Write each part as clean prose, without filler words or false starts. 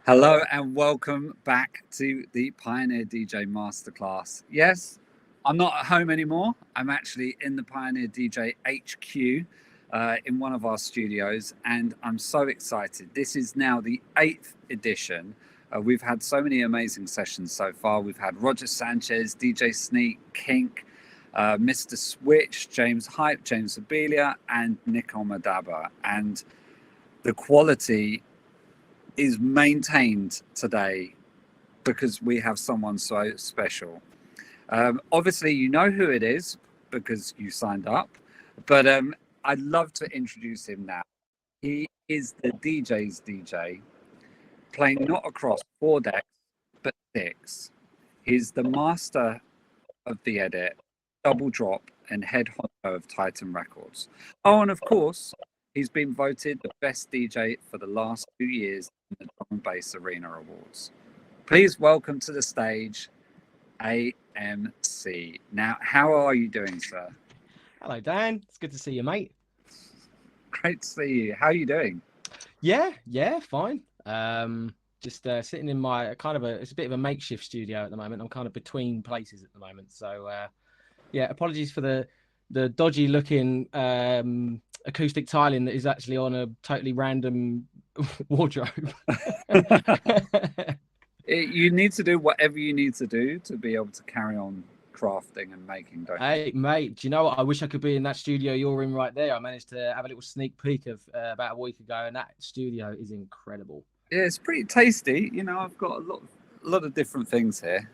Hello and welcome back to the Pioneer DJ Masterclass. Yes, I'm not at home anymore. I'm actually in the Pioneer DJ HQ in one of our studios, and I'm so excited. This is now the 8th edition. We've had so many amazing sessions so far. We've had Roger Sanchez, DJ Sneak, Kink, Mr. Switch, James Hype, James Abelia, and Nick Omadaba. And the quality is maintained today because we have someone so special. Obviously, you know who it is because you signed up, but I'd love to introduce him now. He is the DJ's DJ, playing not across 4 decks, but 6. He's the master of the edit, double drop, and head honcho of Titan Records. Oh, and of course, he's been voted the best DJ for the last 2 years in the Drum Bass Arena Awards. Please welcome to the stage, A.M.C. Now, how are you doing, sir? Hello, Dan. It's good to see you, mate. Great to see you. How are you doing? Yeah, fine. Just sitting in my it's a bit of a makeshift studio at the moment. I'm kind of between places at the moment. So, yeah, apologies for the dodgy looking acoustic tiling that is actually on a totally random wardrobe. You need to do whatever you need to do to be able to carry on crafting and making, don't you? Hey, mate, do you know what? I wish I could be in that studio you're in right there. I managed to have a little sneak peek of about a week ago, and that studio is incredible. Yeah, it's pretty tasty. You know, I've got a lot of different things here.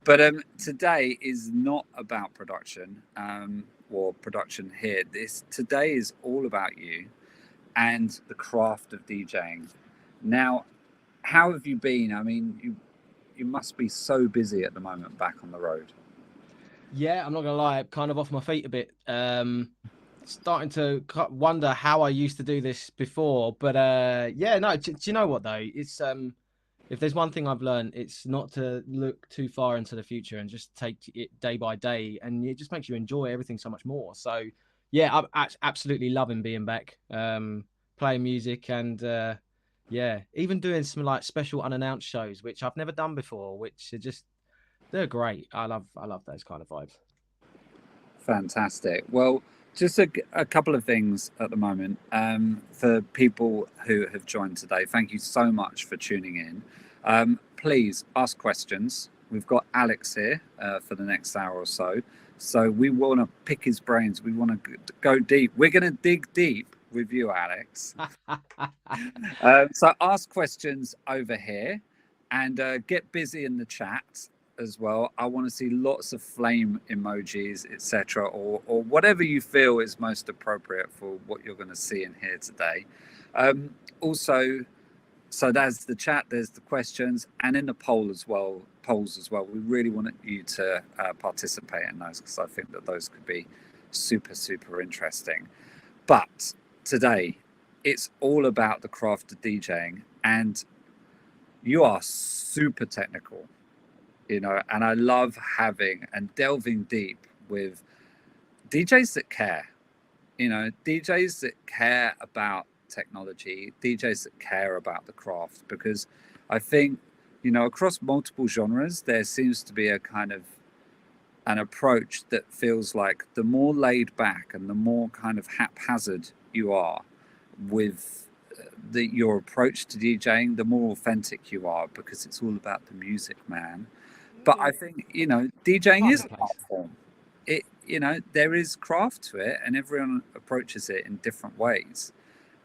But today is not about production or production here. Today is all about you and the craft of DJing. Now, how have you been? I mean, you must be so busy at the moment back on the road. Yeah, I'm not gonna lie, kind of off my feet a bit. Starting to wonder how I used to do this before, but yeah, no. Do you know what though? It's if there's one thing I've learned, it's not to look too far into the future and just take it day by day, and it just makes you enjoy everything so much more. So, yeah, I'm absolutely loving being back, playing music, and yeah, even doing some like special unannounced shows, which I've never done before, which are they're great. I love those kind of vibes. Fantastic. Well, just a couple of things at the moment for people who have joined today. Thank you so much for tuning in. Please ask questions. We've got Alex here for the next hour or so. So we want to pick his brains. We want to go deep. We're going to dig deep with you, Alex. So ask questions over here and get busy in the chat as well. I want to see lots of flame emojis, etc., or whatever you feel is most appropriate for what you're going to see and hear today. Also, so there's the chat, there's the questions, and in the polls as well. We really want you to participate in those because I think that those could be super interesting. But today, it's all about the craft of DJing, and you are super technical. You know, and I love having and delving deep with DJs that care, you know, DJs that care about technology, DJs that care about the craft, because I think, you know, across multiple genres, there seems to be a kind of an approach that feels like the more laid back and the more kind of haphazard you are with your approach to DJing, the more authentic you are, because it's all about the music, man. But I think, you know, DJing is an art form. You know, there is craft to it, and everyone approaches it in different ways.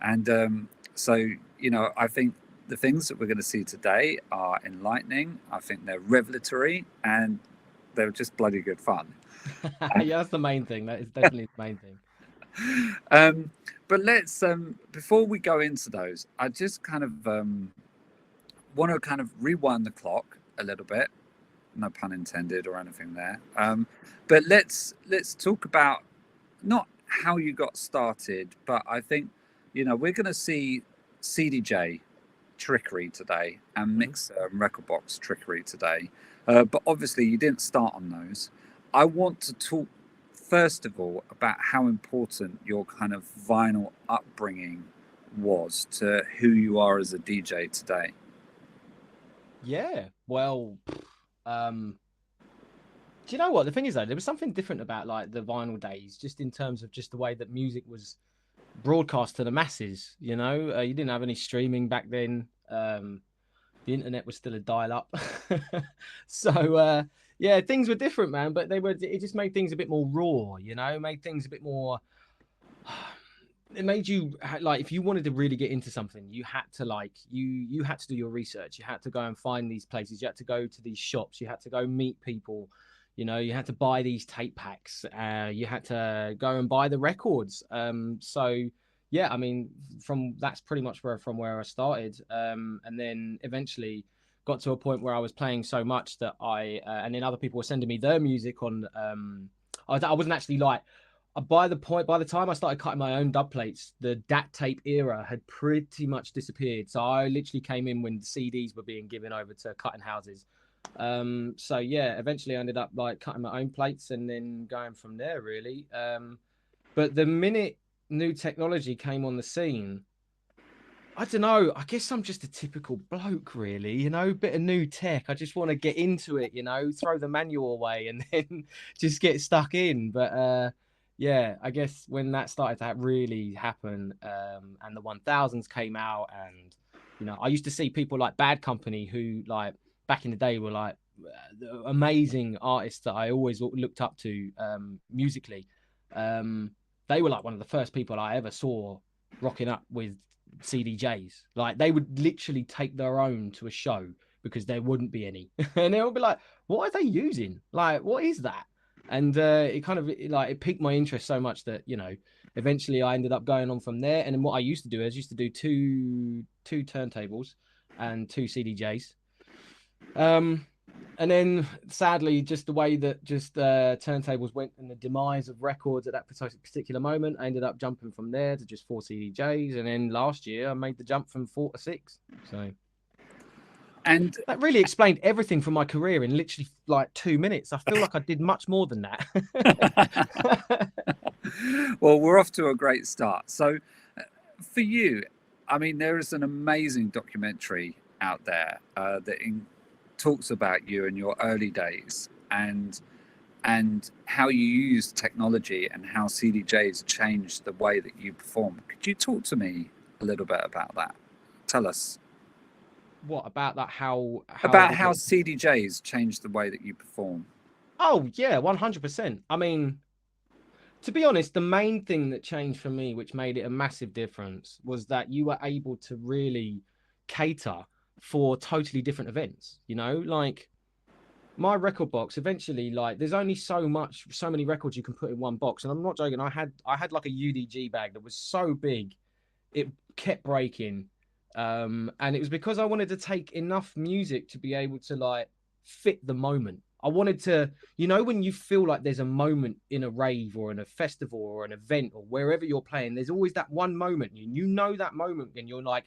And so, you know, I think the things that we're going to see today are enlightening. I think they're revelatory, and they're just bloody good fun. Yeah, that's the main thing. That is definitely the main thing. But let's before we go into those, I just kind of want to kind of rewind the clock a little bit. No pun intended or anything there. But let's talk about not how you got started, but I think, you know, we're going to see CDJ trickery today and mixer and record box trickery today. But obviously you didn't start on those. I want to talk first of all about how important your kind of vinyl upbringing was to who you are as a DJ today? Yeah, well, do you know what the thing is though? There was something different about like the vinyl days, just in terms of just the way that music was broadcast to the masses. You know, you didn't have any streaming back then. The internet was still a dial-up, so yeah, things were different, man. But it just made things a bit more raw. You know, made things a bit more. It made you like, if you wanted to really get into something, you had to like you had to do your research. You had to go and find these places. You had to go to these shops. You had to go meet people. You know, you had to buy these tape packs. You had to go and buy the records. So yeah, I mean, that's pretty much from where I started. And then eventually got to a point where I was playing so much that and then other people were sending me their music on. I wasn't actually like. By the time I started cutting my own dub plates, the DAT tape era had pretty much disappeared. So I literally came in when the CDs were being given over to cutting houses. So yeah, eventually I ended up like cutting my own plates and then going from there, really. But the minute new technology came on the scene, I don't know, I guess I'm just a typical bloke, really, you know, bit of new tech. I just want to get into it, you know, throw the manual away and then just get stuck in. But yeah, I guess when that started to really happen, and the 1000s came out, and you know, I used to see people like Bad Company, who like back in the day were like amazing artists that I always looked up to musically. They were like one of the first people I ever saw rocking up with CDJs. Like they would literally take their own to a show because there wouldn't be any, and they would be like, "What are they using? Like, what is that?" And it kind of like it piqued my interest so much that, you know, eventually I ended up going on from there. And then what I used to do is two turntables and two CDJs. And then sadly, just the way that turntables went and the demise of records at that particular moment, I ended up jumping from there to just 4 CDJs. And then last year I made the jump from 4 to 6. So And that really explained everything from my career in literally like 2 minutes. I feel like I did much more than that. well, we're off to a great start. So for you, I mean, there is an amazing documentary out there that talks about you in your early days and how you used technology and how CDJs changed the way that you perform. Could you talk to me a little bit about that? Tell us. What about that? How CDJs changed the way that you perform? Oh yeah, 100%. I mean, to be honest, the main thing that changed for me, which made it a massive difference, was that you were able to really cater for totally different events. You know, like my record box eventually, like there's only so many records you can put in one box. And I'm not joking. I had like a UDG bag that was so big, it kept breaking. And it was because I wanted to take enough music to be able to like fit the moment. I wanted to, you know, when you feel like there's a moment in a rave or in a festival or an event or wherever you're playing, there's always that one moment. You know that moment and you're like,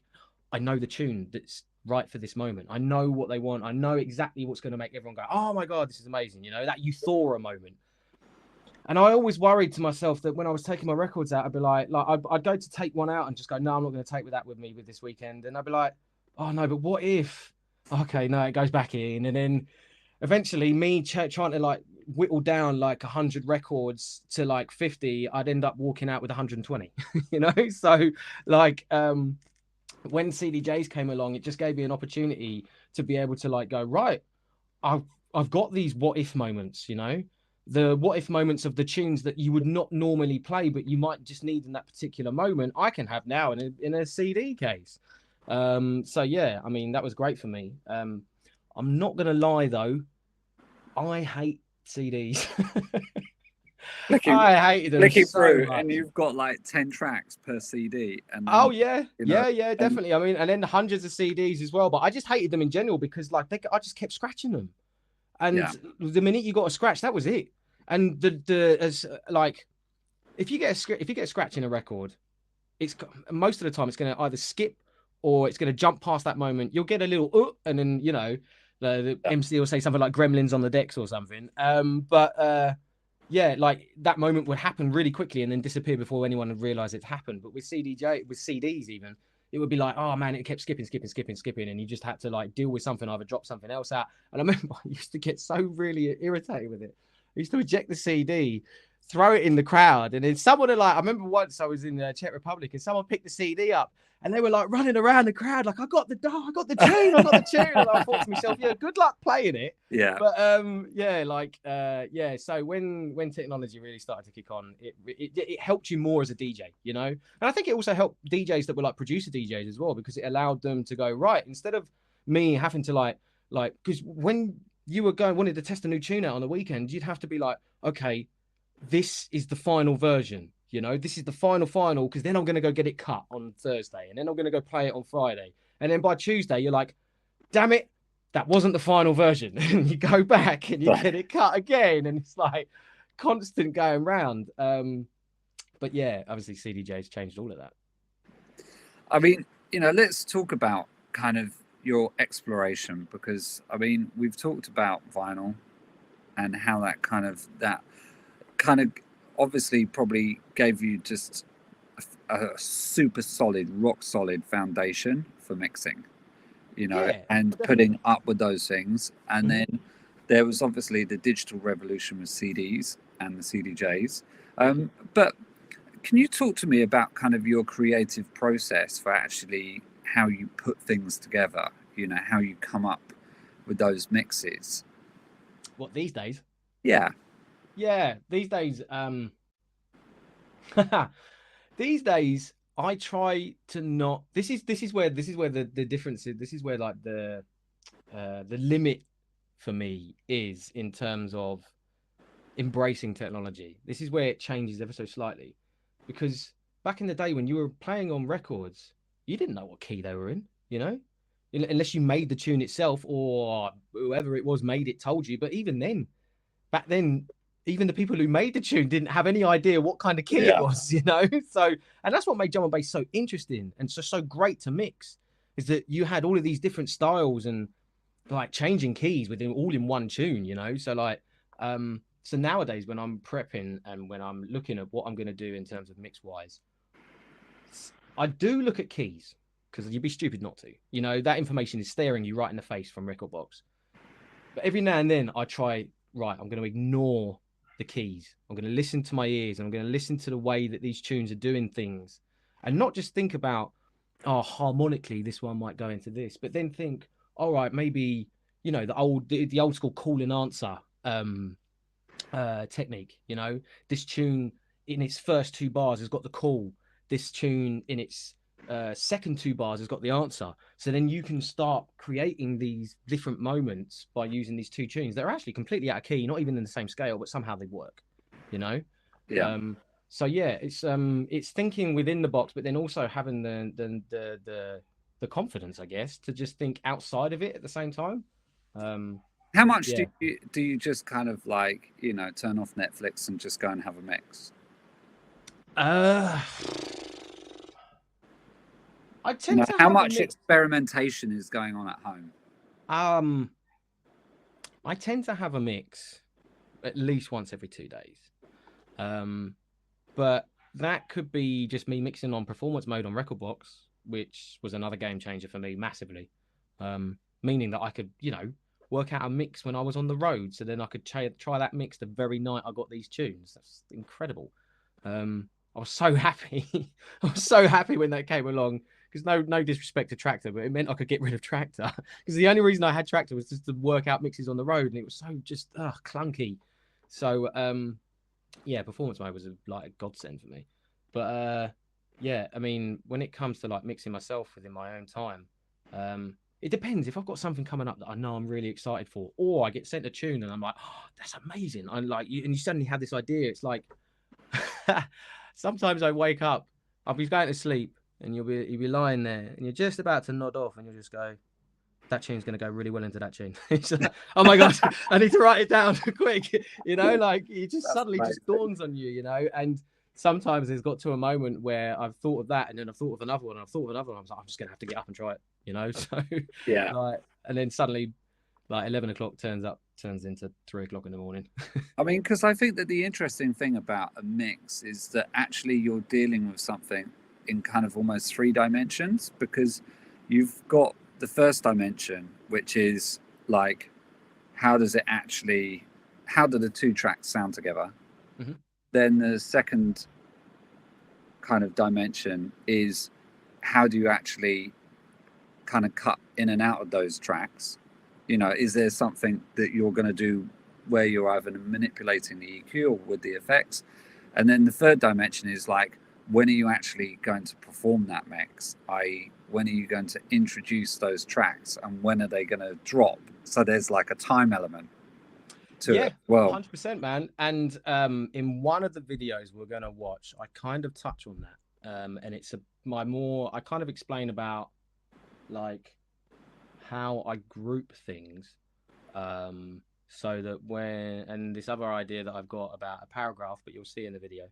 I know the tune that's right for this moment. I know what they want. I know exactly what's going to make everyone go, oh my God, this is amazing. You know, that euphoria moment. And I always worried to myself that when I was taking my records out, I'd be like I'd go to take one out and just go, no, I'm not going to take that with me with this weekend. And I'd be like, oh no, but what if? Okay, no, it goes back in. And then eventually me trying to like whittle down like 100 records to like 50, I'd end up walking out with 120, you know? So like, when CDJs came along, it just gave me an opportunity to be able to like go, right, I've got these what if moments, you know, the what if moments of the tunes that you would not normally play, but you might just need in that particular moment. I can have now in a CD case. So yeah, I mean, that was great for me. I'm not going to lie though. I hate CDs. I hated them Flicking so through, much. and you've got like 10 tracks per CD. And then, Oh yeah, you know, yeah, definitely. I mean, and then hundreds of CDs as well. But I just hated them in general because like I just kept scratching them, and yeah. the minute you got a scratch, that was it. And as like, if you get a scratch in a record, it's most of the time it's going to either skip or it's going to jump past that moment. You'll get a little and then, you know, the MC will say something like "Gremlins on the decks" or something. But yeah, like that moment would happen really quickly and then disappear before anyone would realize it's happened. But with CDs even, it would be like, oh man, it kept skipping, and you just had to like deal with something, either drop something else out. And I remember I used to get so really irritated with it. I used to eject the CD, throw it in the crowd, and then someone would like, I remember once I was in the Czech Republic and someone picked the CD up. And they were like running around the crowd, like, I got the tune. And I thought to myself, yeah, good luck playing it. Yeah. But yeah, like yeah. So when technology really started to kick on, it helped you more as a DJ, you know. And I think it also helped DJs that were like producer DJs as well, because it allowed them to go, right, instead of me having to like because when you were wanted to test a new tune out on the weekend, you'd have to be like, okay, this is the final version. You know, this is the final, because then I'm going to go get it cut on Thursday, and then I'm going to go play it on Friday. And then by Tuesday, you're like, damn it, that wasn't the final version. And you go back and you get it cut again. And it's like constant going round. But yeah, obviously CDJs changed all of that. I mean, you know, let's talk about kind of your exploration, because I mean, we've talked about vinyl and how that kind of obviously probably gave you just a super solid, rock solid foundation for mixing, you know, Yeah, and definitely. putting up with those things. And then there was obviously the digital revolution with CDs and the CDJs. But can you talk to me about kind of your creative process for actually how you put things together, you know, how you come up with those mixes? What, these days? Yeah. Yeah, these days, these days I try to not. This is where the difference is. This is where like the limit for me is in terms of embracing technology. This is where it changes ever so slightly, because back in the day when you were playing on records, you didn't know what key they were in, you know, unless you made the tune itself or whoever it was made it, told you. But even then, back then, even the people who made the tune didn't have any idea what kind of key it Yeah. was, you know. So, and that's what made drum and bass so interesting and so great to mix, is that you had all of these different styles and like changing keys within all in one tune, you know. So like so nowadays when I'm prepping and when I'm looking at what I'm going to do in terms of mix wise, I do look at keys, because you'd be stupid not to, you know. That information is staring you right in the face from Recordbox. But every now and then I try, right, I'm going to ignore the keys. I'm going to listen to my ears, and I'm going to listen to the way that these tunes are doing things, and not just think about, oh, harmonically this one might go into this, but then think, all right, maybe, you know, the old school call and answer technique, you know. This tune in its first two bars has got the call. This tune in its second two bars has got the answer. So then you can start creating these different moments by using these two tunes that are actually completely out of key, not even in the same scale, but somehow they work, you know. Yeah. So yeah, it's thinking within the box, but then also having the confidence, I guess, to just think outside of it at the same time. How much Yeah. do you just kind of like, you know, turn off Netflix and just go and have a mix? I You tend know, to how have a much mix. experimentation is going on at home? I tend to have a mix at least once every 2 days. But that could be just me mixing on performance mode on Recordbox, which was another game changer for me massively. Meaning that I could, you know, work out a mix when I was on the road, so then I could try that mix the very night I got these tunes. That's incredible. I was so happy. I was so happy when that came along, because no disrespect to Tractor, but it meant I could get rid of Tractor, because the only reason I had Tractor was just to work out mixes on the road, and it was so just clunky. So yeah, performance mode was like a godsend for me. But yeah, I mean, when it comes to like mixing myself within my own time, it depends. If I've got something coming up that I know I'm really excited for, or I get sent a tune and I'm like, oh, that's amazing. I'm like, and you suddenly have this idea. It's like, sometimes I wake up, I'll be going to sleep, and you'll be lying there, and you're just about to nod off, and you'll just go, that tune's going to go really well into that tune. Like, oh my God, I need to write it down quick. You know, like it just suddenly just dawns on you, you know. And sometimes it's got to a moment where I've thought of that, and then I've thought of another one, and I've thought of another one. I was like, I'm just going to have to get up and try it, you know. So Yeah. like, and then suddenly like 11 o'clock turns into 3 o'clock in the morning. I mean, because I think that the interesting thing about a mix is that actually you're dealing with something in kind of almost 3 dimensions, because you've got the first dimension, which is like, how do the 2 tracks sound together? Mm-hmm. Then the second kind of dimension is, how do you actually kind of cut in and out of those tracks? You know, is there something that you're going to do where you're either manipulating the EQ or with the effects? And then the third dimension is like, when are you actually going to perform that mix? I.e., when are you going to introduce those tracks, and when are they going to drop? So there's like a time element to it. Well, 100%, man. And in one of the videos we're going to watch, I kind of touch on that. And it's I kind of explain about like how I group things, so that and this other idea that I've got about a paragraph, but you'll see in the video,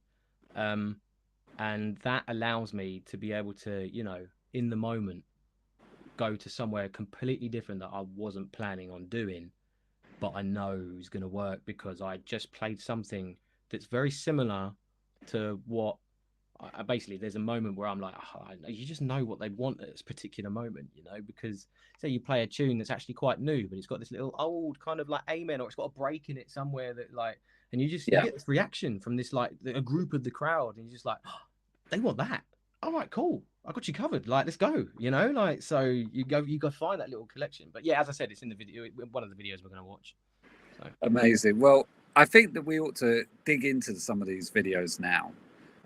and that allows me to be able to, you know, in the moment, go to somewhere completely different that I wasn't planning on doing, but I know is going to work because I just played something that's very similar to what basically, there's a moment where I'm like, you just know what they want at this particular moment, you know, because say you play a tune that's actually quite new, but it's got this little old kind of like amen, or it's got a break in it somewhere that like, and you just you get this reaction from this like a group of the crowd, and you're just like, oh, they want that. All right, cool. I got you covered. Like, let's go. You know, like, so you go find that little collection. But yeah, as I said, it's in the video, one of the videos we're going to watch. So. Amazing. Well, I think that we ought to dig into some of these videos now.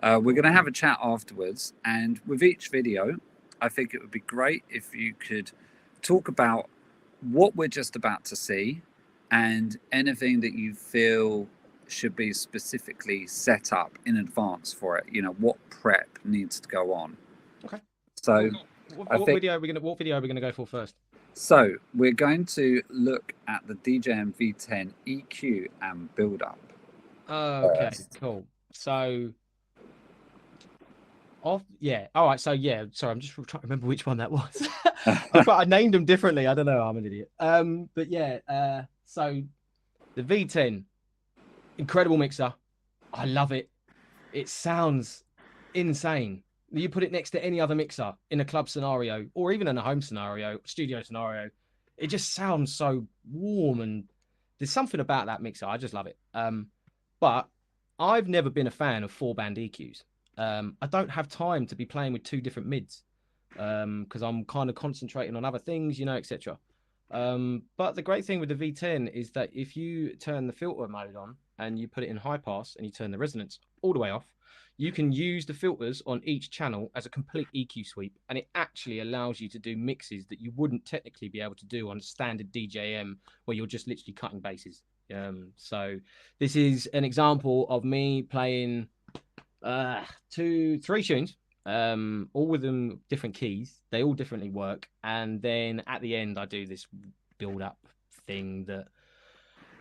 We're going to have a chat afterwards, and with each video, I think it would be great if you could talk about what we're just about to see and anything that you feel should be specifically set up in advance for it. You know, what prep needs to go on. Okay. So what video are we going to go for first? So we're going to look at the DJM V10 EQ and build up. Okay, cool. So all right. So yeah, sorry, I'm just trying to remember which one that was. I named them differently. I don't know. I'm an idiot. But yeah. So the V10, incredible mixer. I love it. It sounds insane. You put it next to any other mixer in a club scenario, or even in a home scenario, studio scenario, it just sounds so warm, and there's something about that mixer. I just love it. But I've never been a fan of 4-band EQs. I don't have time to be playing with 2 different mids, because I'm kind of concentrating on other things, you know, etc. But the great thing with the V10 is that if you turn the filter mode on and you put it in high pass and you turn the resonance all the way off, you can use the filters on each channel as a complete EQ sweep, and it actually allows you to do mixes that you wouldn't technically be able to do on standard DJM, where you're just literally cutting basses. So this is an example of me playing 3 tunes, all with them different keys. They all differently work, and then at the end I do this build up thing that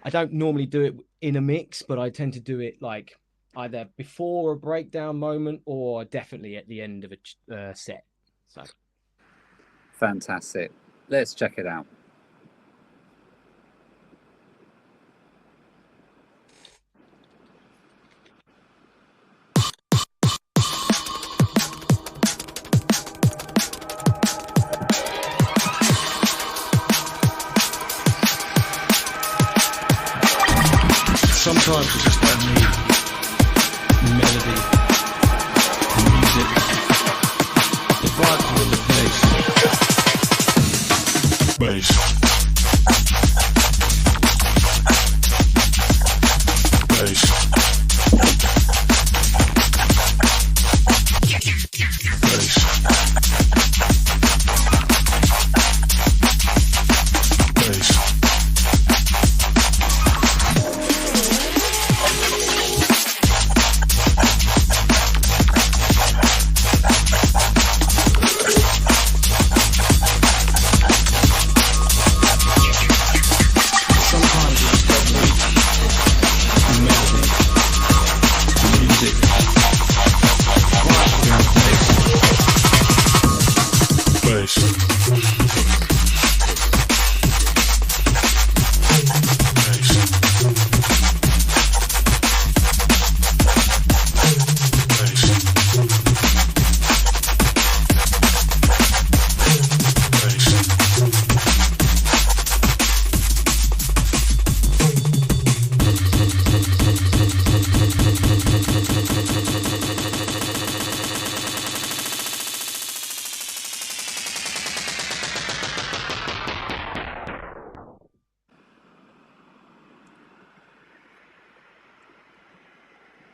I don't normally do it in a mix, but I tend to do it like either before a breakdown moment or definitely at the end of a set. So fantastic. Let's check it out. Sometimes it's just like melody, the music, the vibes in the place. Bass. Bass. Bass. Bass.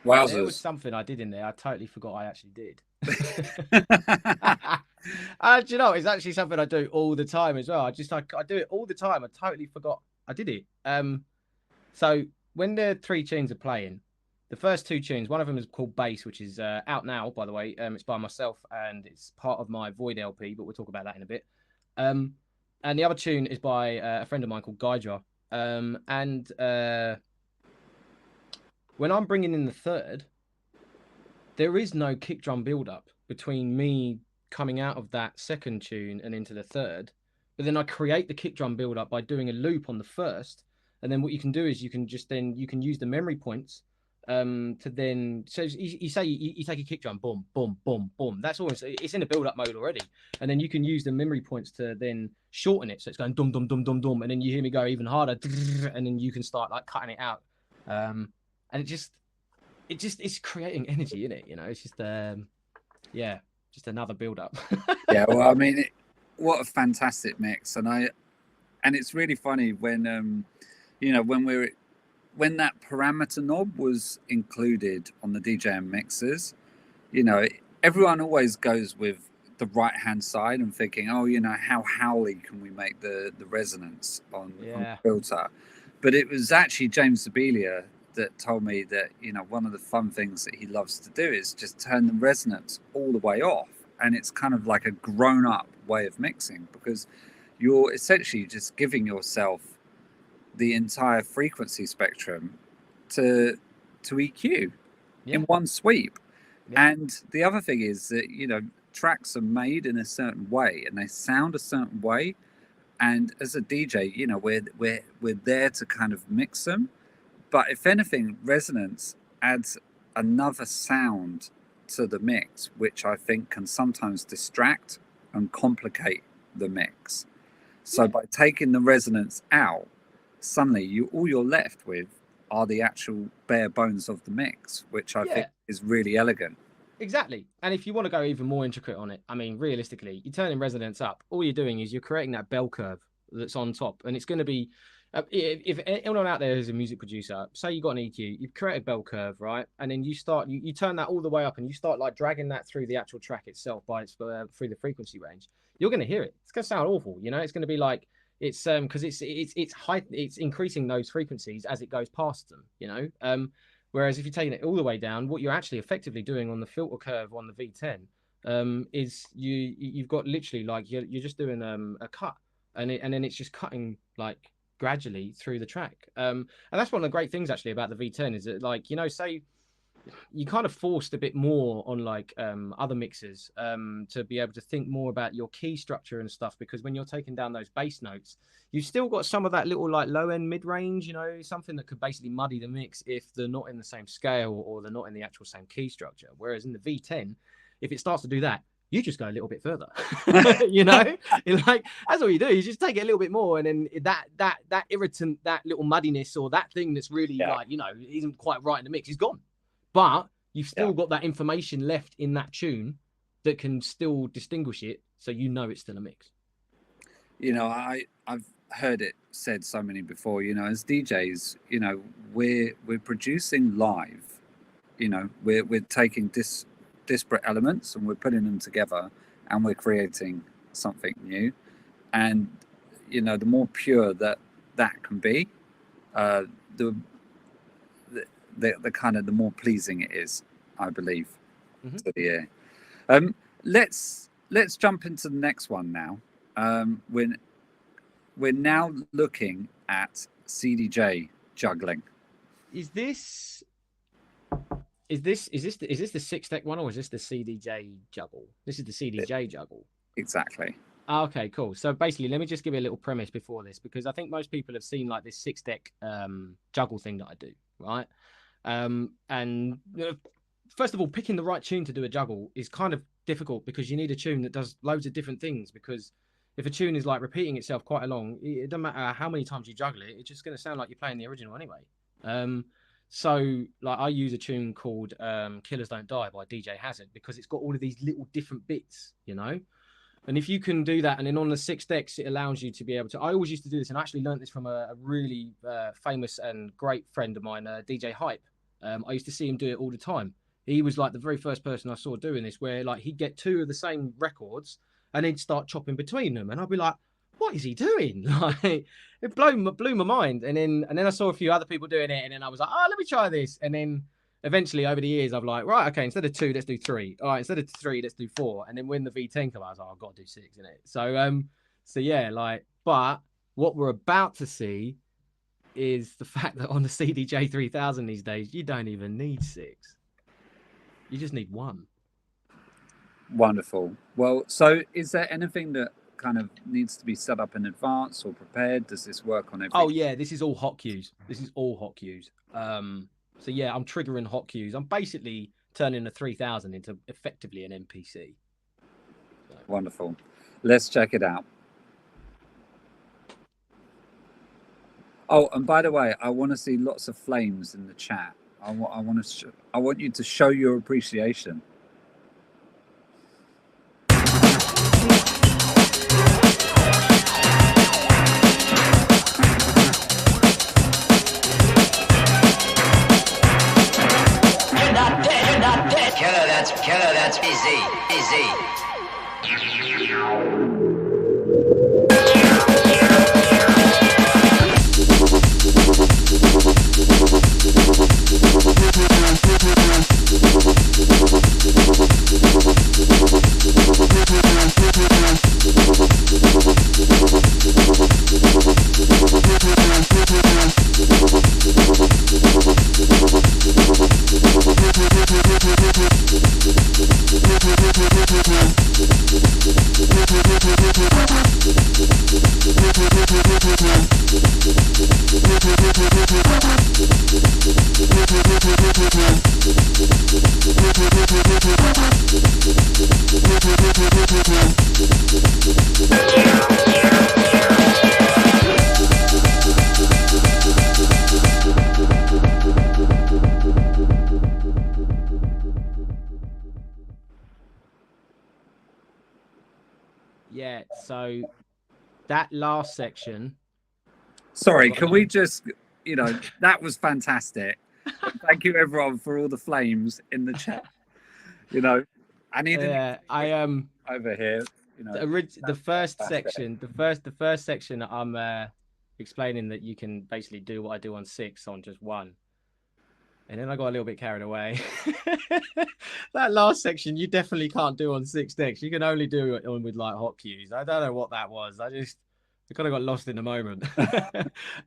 There was Wowzers. something I did in there. I totally forgot I actually did. Do you know, it's actually something I do all the time as well. I do it all the time. I totally forgot I did it. So when the 3 tunes are playing, the first 2 tunes, one of them is called Bass, which is out now, by the way. It's by myself and it's part of my Void LP, but we'll talk about that in a bit. And the other tune is by a friend of mine called Gydra. When I'm bringing in the third, there is no kick drum build up between me coming out of that second tune and into the third. But then I create the kick drum build up by doing a loop on the first. And then what you can do is you can use the memory points to then, so you take a kick drum, boom, boom, boom, boom. That's almost, it's in a build up mode already. And then you can use the memory points to then shorten it. So it's going dum, dum, dum, dum, dum. And then you hear me go even harder. And then you can start like cutting it out. And it's creating energy in it, you know. It's just just another build up. Yeah, well, I mean, what a fantastic mix. And it's really funny when you know, when that parameter knob was included on the DJM mixes, you know, everyone always goes with the right hand side and thinking, oh, you know, how howly can we make the resonance on the filter? But it was actually James Zabelia that told me that, you know, one of the fun things that he loves to do is just turn the resonance all the way off. And it's kind of like a grown up way of mixing, because you're essentially just giving yourself the entire frequency spectrum to EQ in one sweep. And the other thing is that, you know, tracks are made in a certain way and they sound a certain way. And as a DJ, you know, we're there to kind of mix them. But if anything, resonance adds another sound to the mix, which I think can sometimes distract and complicate the mix. So by taking the resonance out, suddenly all you're left with are the actual bare bones of the mix, which I think is really elegant. Exactly. And if you want to go even more intricate on it, I mean, realistically, you're turning resonance up. All you're doing is you're creating that bell curve that's on top. And it's going to be, if anyone out there is a music producer, say you got an EQ, you've created a bell curve, right? And then you turn that all the way up and you start like dragging that through the actual track itself through the frequency range. You're going to hear it. It's going to sound awful. You know, it's going to be like, it's because it's increasing those frequencies as it goes past them, you know. Whereas if you're taking it all the way down, what you're actually effectively doing on the filter curve on the V10 is you've got literally like you're just doing a cut, and then it's just cutting like gradually through the track. And that's one of the great things actually about the V10 is that, like, you know, say you kind of forced a bit more on like other mixers to be able to think more about your key structure and stuff, because when you're taking down those bass notes, you've still got some of that little like low end mid range, you know, something that could basically muddy the mix if they're not in the same scale or they're not in the actual same key structure. Whereas in the V10, if it starts to do that, you just go a little bit further. You know, like that's all you do. You just take it a little bit more, and then that irritant, that little muddiness or that thing that's really like, you know, isn't quite right in the mix is gone. But you've still got that information left in that tune that can still distinguish it, so you know it's still a mix. You know, I've heard it said so many before, you know, as DJs, you know, we're producing live, you know, we're taking disparate elements and we're putting them together and we're creating something new. And, you know, the more pure that can be, the kind of the more pleasing it is, I believe, to the ear. Let's jump into the next one now. We're now looking at CDJ juggling. Is this the 6-deck one, or is this the CDJ juggle? This is the CDJ juggle. Exactly. Okay, cool. So basically, let me just give you a little premise before this, because I think most people have seen like this 6-deck juggle thing that I do, right? And first of all, picking the right tune to do a juggle is kind of difficult, because you need a tune that does loads of different things. Because if a tune is like repeating itself quite a long, it doesn't matter how many times you juggle it, it's just going to sound like you're playing the original anyway. So like I use a tune called Killers Don't Die by DJ Hazard, because it's got all of these little different bits, you know. And if you can do that, and then on the 6 decks, it allows you to be able to. I always used to do this, and I actually learned this from a really famous and great friend of mine, DJ Hype. I used to see him do it all the time. He was like the very first person I saw doing this, where like he'd get two of the same records and he'd start chopping between them, and I'd be like, "What is he doing?" Like it blew my mind. And then I saw a few other people doing it, and then I was like, "Oh, let me try this." And then eventually over the years, I'm like, right, okay, instead of 2, let's do 3. All right, instead of 3, let's do 4. And then when the V10 came out, I was like, I've got to do 6 in it. So yeah, like, but what we're about to see is the fact that on the CDJ 3000 these days, you don't even need 6. You just need 1. Wonderful. Well, so is there anything that kind of needs to be set up in advance or prepared? Does this work on every? Oh yeah, this is all hot cues. So yeah, I'm triggering hot cues. I'm basically turning the 3000 into effectively an MPC. So. Wonderful. Let's check it out. Oh, and by the way, I want to see lots of flames in the chat. I want you to show your appreciation. Killer, that's easy. Yeah, so that last section. Sorry, can we just, that was fantastic. Thank you everyone for all the flames in the chat. I need over here. The first section, the first section, I'm explaining that you can basically do what I do on 6 on just 1. And then I got a little bit carried away. That last section, you definitely can't do on 6 decks. You can only do it on with like hot cues. I don't know what that was. I kind of got lost in the moment.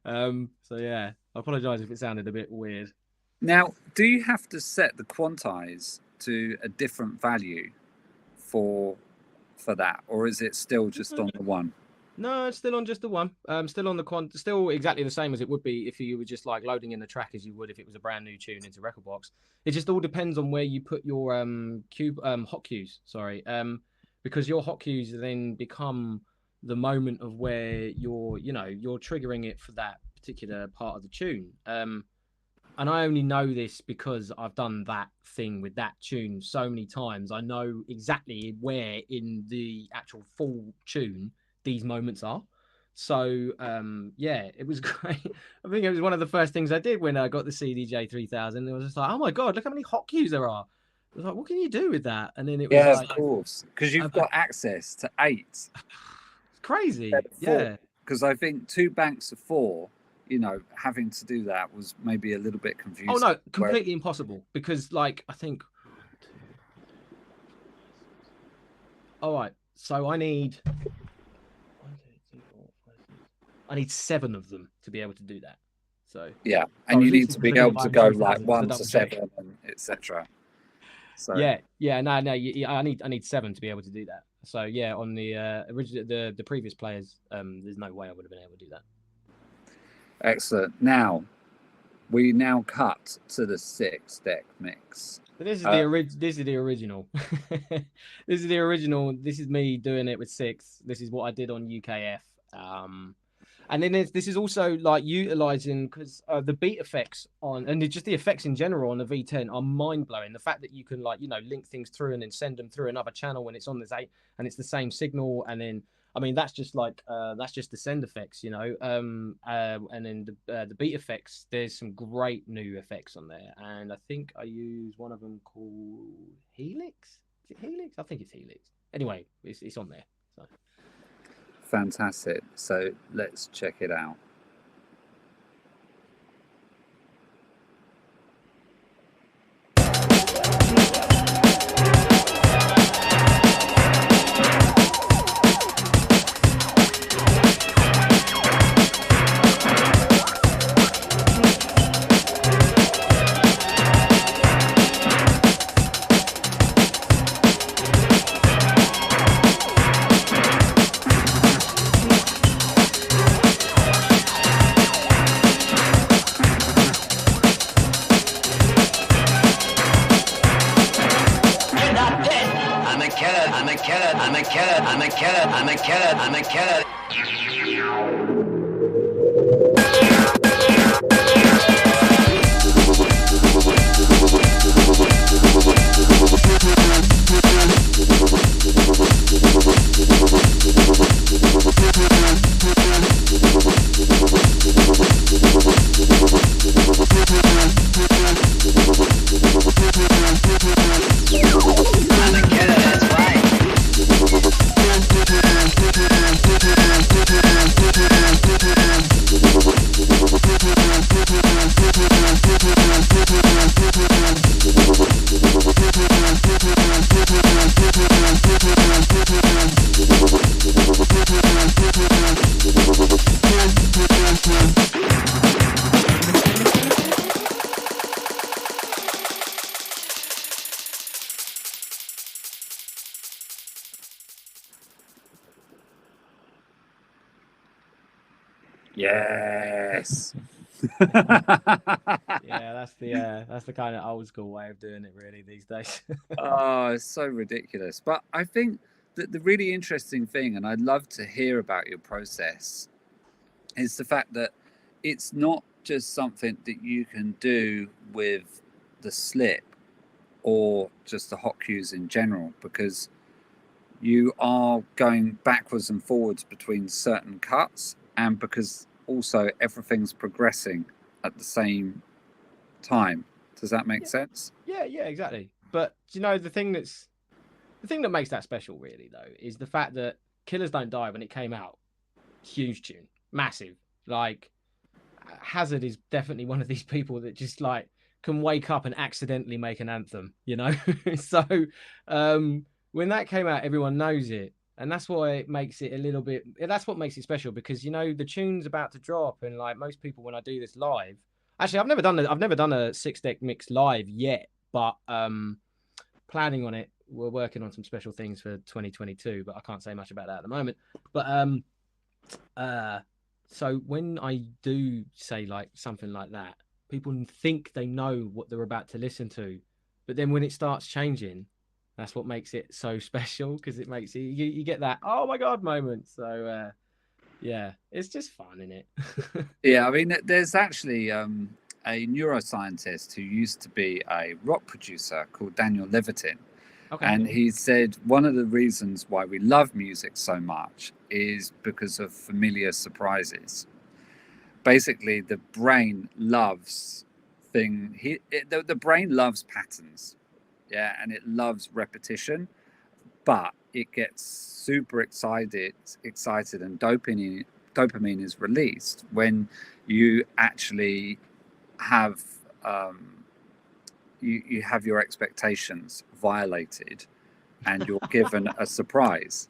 So yeah, I apologize if it sounded a bit weird. Now, do you have to set the quantize to a different value for that, or is it still just on the 1? No, it's still on just the 1. Still on the still exactly the same as it would be if you were just like loading in the track as you would if it was a brand new tune into Rekordbox. It just all depends on where you put your hot cues. Sorry, because your hot cues then become the moment of where you're triggering it for that particular part of the tune. And I only know this because I've done that thing with that tune so many times. I know exactly where in the actual full tune these moments are. So yeah, it was great. I think it was one of the first things I did when I got the CDJ 3000. It was just like, oh my god, look how many hot cues there are. I was like, what can you do with that? And then it was of course, because you've got access to 8. It's crazy. Yeah, because I think 2 banks of 4, having to do that was maybe a little bit confusing. Oh no, completely impossible, because like I think, all right, so I need 7 of them to be able to do that. So yeah, and you need to be able to go like 1 to 7 and etc. So no, I need 7 to be able to do that. So yeah, on the original the previous players, there's no way I would have been able to do that. Excellent. Now we cut to the 6 deck mix. So this is the original. This is the original. This is me doing it with 6. This is what I did on UKF. And then this is also like utilizing, because the beat effects and just the effects in general on the V10 are mind blowing. The fact that you can link things through and then send them through another channel when it's on this 8 and it's the same signal, and then I mean, that's just like that's just the send effects, you know. And then the beat effects, there's some great new effects on there, and I think I use one of them called Helix. Is it Helix? I think it's Helix. Anyway, it's on there. So. Fantastic. So let's check it out. I'm a killer. Yes. Yeah, that's the kind of old school way of doing it really these days. Oh, it's so ridiculous. But I think that the really interesting thing, and I'd love to hear about your process, is the fact that it's not just something that you can do with the slip or just the hot cues in general, because you are going backwards and forwards between certain cuts, and because also everything's progressing at the same time. Does that make sense? Yeah, exactly. But you know, the thing that makes that special really though is the fact that Killers Don't Die, when it came out, huge tune, massive. Like Hazard is definitely one of these people that just like can wake up and accidentally make an anthem, you know. So when that came out, everyone knows it, and that's why it makes it a little bit. That's what makes it special, because you know the tune's about to drop, and like most people, when I do this live, actually I've never done a 6-deck mix live yet, but planning on it. We're working on some special things for 2022, but I can't say much about that at the moment. But so when I do say like something like that, people think they know what they're about to listen to, but then when it starts changing, that's what makes it so special, because it makes it you get that oh my god moment. So yeah, it's just fun, isn't it? Yeah, I mean, there's actually a neuroscientist who used to be a rock producer called Daniel Levitin. Okay. And he said one of the reasons why we love music so much is because of familiar surprises. Basically, the brain loves the brain loves patterns, yeah, and it loves repetition, but it gets super excited, and dopamine is released when you actually have you have your expectations violated and you're given a surprise.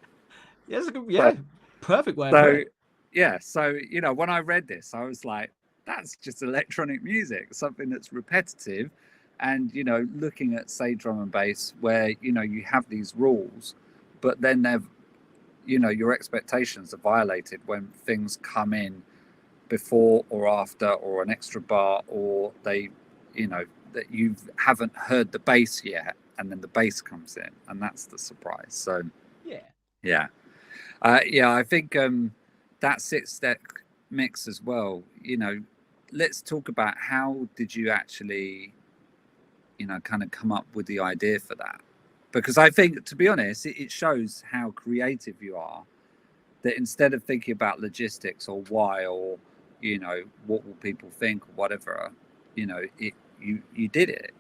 Yeah, perfect way of putting it. Yeah, so you know, when I read this, I was like, that's just electronic music, something that's repetitive. And you know, looking at say drum and bass, where you know you have these rules, but then your expectations are violated when things come in before or after, or an extra bar, or they, you know, that you haven't heard the bass yet, and then the bass comes in, and that's the surprise. So yeah, I think that 6-deck mix as well. You know, let's talk about how did you actually, you know, kind of come up with the idea for that, because I think, to be honest, it shows how creative you are, that instead of thinking about logistics or why or what will people think or whatever, you did it.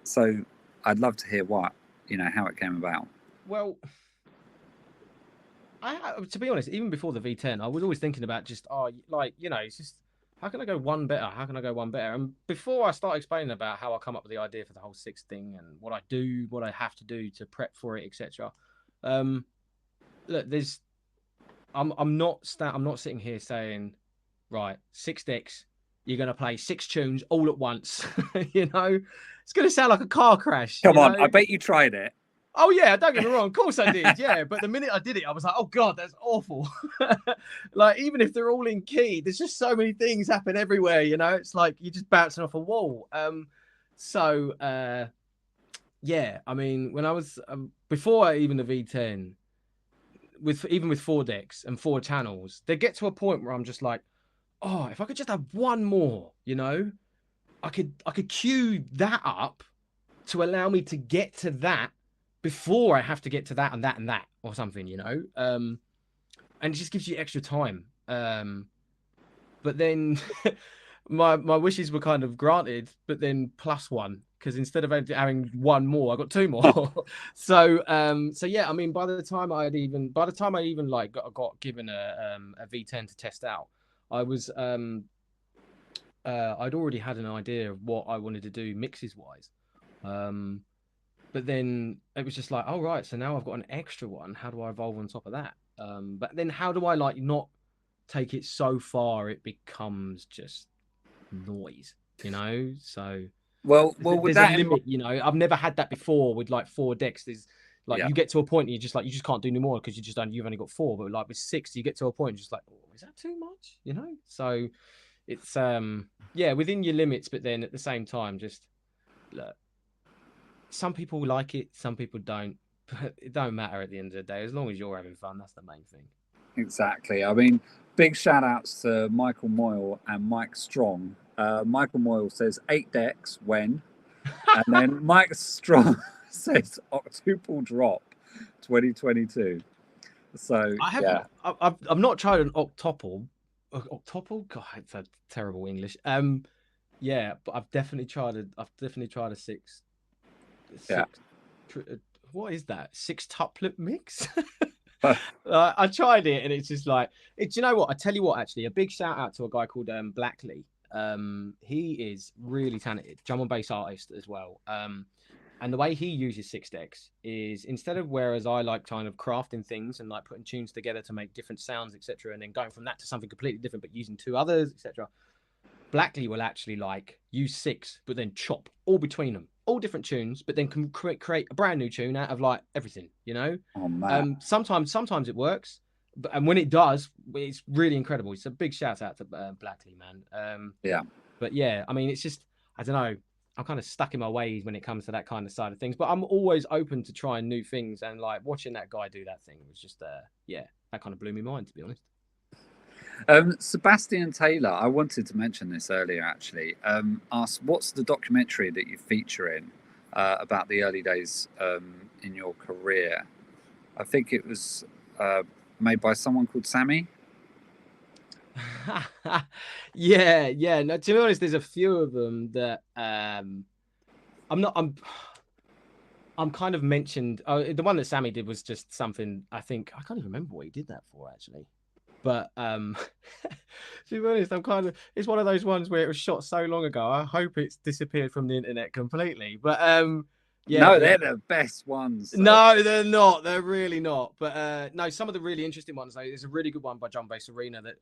So I'd love to hear how it came about. Well, to be honest, even before the V10, I was always thinking about just it's just how can I go one better? How can I go one better? And before I start explaining about how I come up with the idea for the whole 6 thing and what I do, what I have to do to prep for it, etc. Look, I'm not sitting here saying, right, 6 decks, you're gonna play 6 tunes all at once. It's gonna sound like a car crash. Come on, I bet you tried it. Oh yeah, don't get me wrong. Of course I did. Yeah, but the minute I did it, I was like, oh god, that's awful. Like even if they're all in key, there's just so many things happen everywhere. It's like you're just bouncing off a wall. Yeah. I mean, when I was before even the V10, with 4 decks and 4 channels, they get to a point where I'm just like, oh, if I could just have one more, I could queue that up to allow me to get to that before I have to get to that and that and that or something, and it just gives you extra time. But then my wishes were kind of granted, but then +1, because instead of having 1 more, I got 2 more. So yeah, I mean, by the time I even like got given a V10 to test out, I was I'd already had an idea of what I wanted to do mixes wise. But then it was just like, oh, right, so now I've got an extra one. How do I evolve on top of that? But then how do I not take it so far it becomes just noise, So well with there's that a limit, I've never had that before with like 4 decks. There's like you get to a point and you just can't do no more because you've only got 4. But like with 6, you get to a point just like, oh, is that too much? So it's within your limits, but then at the same time, just look. Some people like it, some people don't, but it don't matter at the end of the day. As long as you're having fun, that's the main thing. Exactly. I mean, big shout outs to Michael Moyle and Mike Strong. Michael Moyle says 8 decks when, and then Mike Strong says octuple drop 2022. So I've not tried an octuple. Octuple? God, it's a terrible English. Yeah, but I've definitely tried a 6. What is that? 6-tuplet mix? I tried it and it's just like do you know what? I tell you what, actually, a big shout out to a guy called Blackley. He is really talented, drum and bass artist as well. And the way he uses 6 decks is, instead of whereas I like kind of crafting things and like putting tunes together to make different sounds, etc., and then going from that to something completely different but using 2 others, etc., Blackley will actually like use 6 but then chop all between them, all different tunes, but then can create a brand new tune out of like everything, Oh man. Sometimes it works, and when it does, it's really incredible. It's a big shout out to Blackley, man. But yeah, I mean, it's just, I don't know, I'm kind of stuck in my ways when it comes to that kind of side of things, but I'm always open to trying new things, and like watching that guy do that thing was just that kind of blew me mind, to be honest. Sebastian Taylor, I wanted to mention this earlier actually, asked what's the documentary that you feature in about the early days in your career. I think it was made by someone called Sammy. Yeah. No, to be honest, there's a few of them that I'm kind of mentioned. The one that Sammy did was just something, I think, I can't even remember what he did that for actually. But to be honest, it's one of those ones where it was shot so long ago. I hope it's disappeared from the internet completely. But they're the best ones. No, they're not. They're really not. But no, some of the really interesting ones though. There's a really good one by Drum Bass Arena that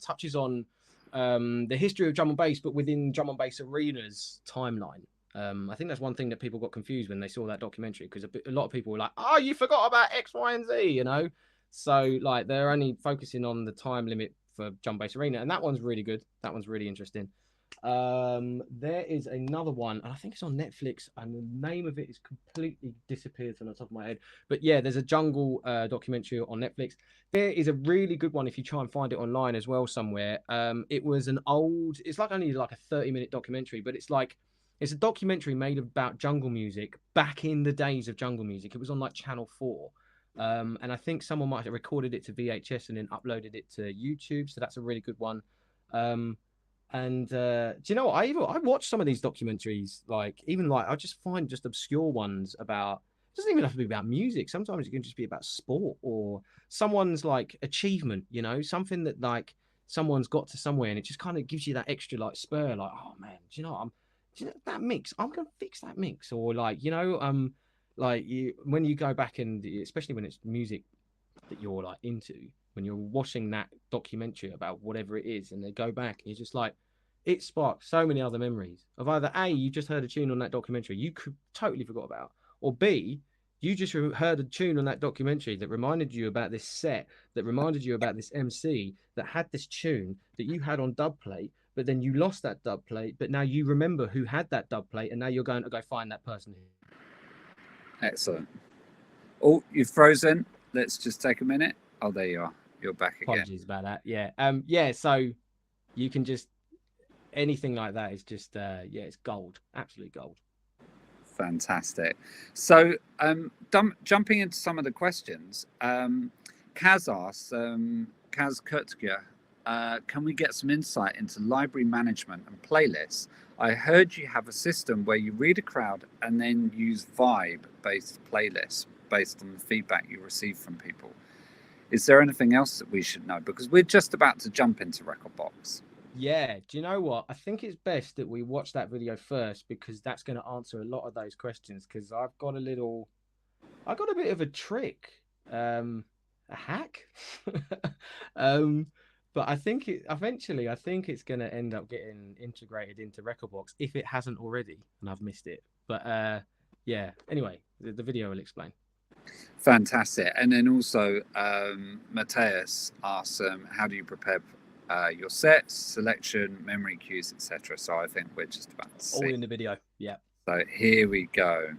touches on the history of drum and bass, but within Drum and Bass Arena's timeline. I think that's one thing that people got confused when they saw that documentary, because a lot of people were like, "Oh, you forgot about X, Y, and Z," So like they're only focusing on the time limit for Drum Bass Arena, and that one's really good. That one's really interesting. There is another one, and I think it's on Netflix, and the name of it is completely disappeared from the top of my head. But yeah, there's a jungle documentary on Netflix. There is a really good one if you try and find it online as well somewhere. It was it's like only like a 30-minute documentary, but it's a documentary made about jungle music back in the days of jungle music. It was on like Channel 4. And I think someone might have recorded it to VHS and then uploaded it to YouTube. So that's a really good one. And do you know what? I watched some of these documentaries, I just find just obscure ones about, it doesn't even have to be about music. Sometimes it can just be about sport or someone's like achievement, you know, something that like someone's got to somewhere, and it just kind of gives you that extra like spur, like, oh man, do you know that mix? I'm gonna fix that mix. Or like, you know, when you go back and especially when it's music that you're like into, when you're watching that documentary about whatever it is, and they go back and you're just like, it sparks so many other memories of either A, you just heard a tune on that documentary you could totally forgot about, or B, you just heard a tune on that documentary that reminded you about this set, that reminded you about this MC that had this tune that you had on dub plate, but then you lost that dub plate, but now you remember who had that dub plate, and now you're going to go find that person. Excellent. Oh, you've frozen. Let's just take a minute. Oh, there you are. You're back again. Apologies about that. Yeah. So you can just, anything like that is just, it's gold. Absolute gold. Fantastic. So jumping into some of the questions, Kaz asks, Kaz Kurtger, can we get some insight into library management and playlists? I heard you have a system where you read a crowd and then use vibe-based playlists based on the feedback you receive from people. Is there anything else that we should know? Because we're just about to jump into Rekordbox. Yeah, do you know what? I think it's best that we watch that video first, because that's going to answer a lot of those questions. Because I've got a bit of a trick, a hack. But I think eventually it's going to end up getting integrated into Rekordbox if it hasn't already, and I've missed it. But yeah, anyway, the video will explain. Fantastic. And then also Mateus asks, how do you prepare your sets, selection, memory cues, etc.? So I think we're just about to see. All in the video. Yeah. So here we go.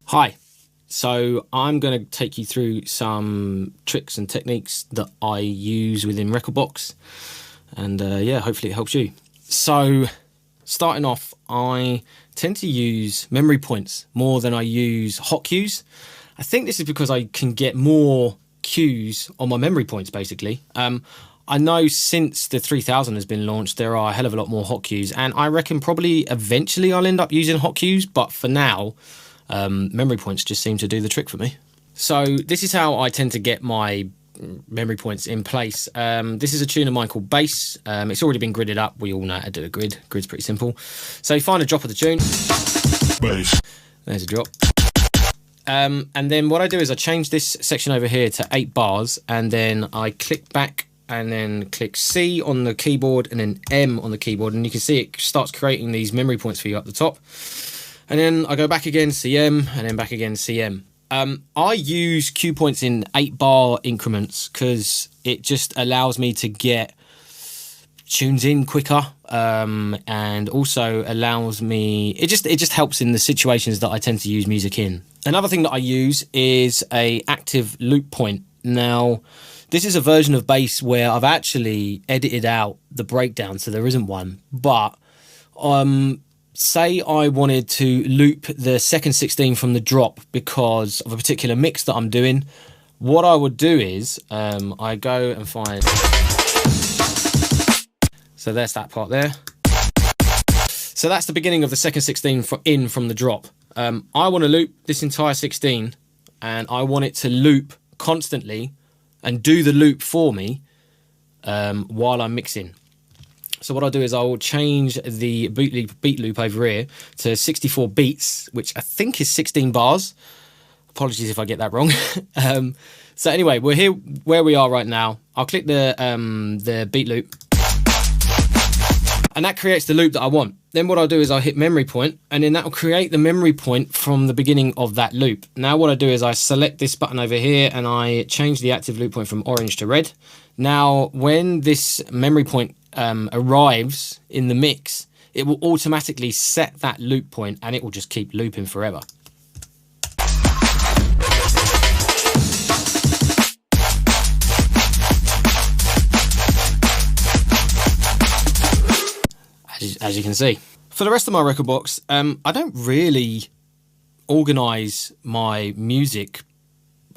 Hi. So I'm going to take you through some tricks and techniques that I use within Rekordbox, and hopefully it helps you. So starting off, I tend to use memory points more than I use hot cues. I think this is because I can get more cues on my memory points, basically. I know since the 3000 has been launched, there are a hell of a lot more hot cues, and I reckon probably eventually I'll end up using hot cues, but for now, memory points just seem to do the trick for me. So this is how I tend to get my memory points in place. This is a tune of mine called Bass. It's already been gridded up. We all know how to do a grid. Grid's pretty simple. So you find a drop of the tune. Bass. There's a drop. And then what I do is I change this section over here to 8 bars, and then I click back and then click C on the keyboard and then M on the keyboard, and you can see it starts creating these memory points for you up the top. And then I go back again, CM, and then back again, CM. I use cue points in 8-bar increments because it just allows me to get tunes in quicker, and also allows me, it just helps in the situations that I tend to use music in. Another thing that I use is a active loop point. Now, this is a version of bass where I've actually edited out the breakdown, so there isn't one, but say I wanted to loop the second 16 from the drop because of a particular mix that I'm doing, what I would do is I go and find, so there's that part there. So that's the beginning of the second 16 in from the drop. I want to loop this entire 16, and I want it to loop constantly and do the loop for me while I'm mixing. So what I'll do is I will change the beat loop over here to 64 beats, which I think is 16 bars. Apologies if I get that wrong. So anyway, we're here where we are right now. I'll click the beat loop, and that creates the loop that I want. Then what I'll do is I'll hit memory point, and then that will create the memory point from the beginning of that loop. Now what I do is I select this button over here, and I change the active loop point from orange to red. Now when this memory point arrives in the mix, it will automatically set that loop point, and it will just keep looping forever. As you can see. For the rest of my Rekordbox, I don't really organize my music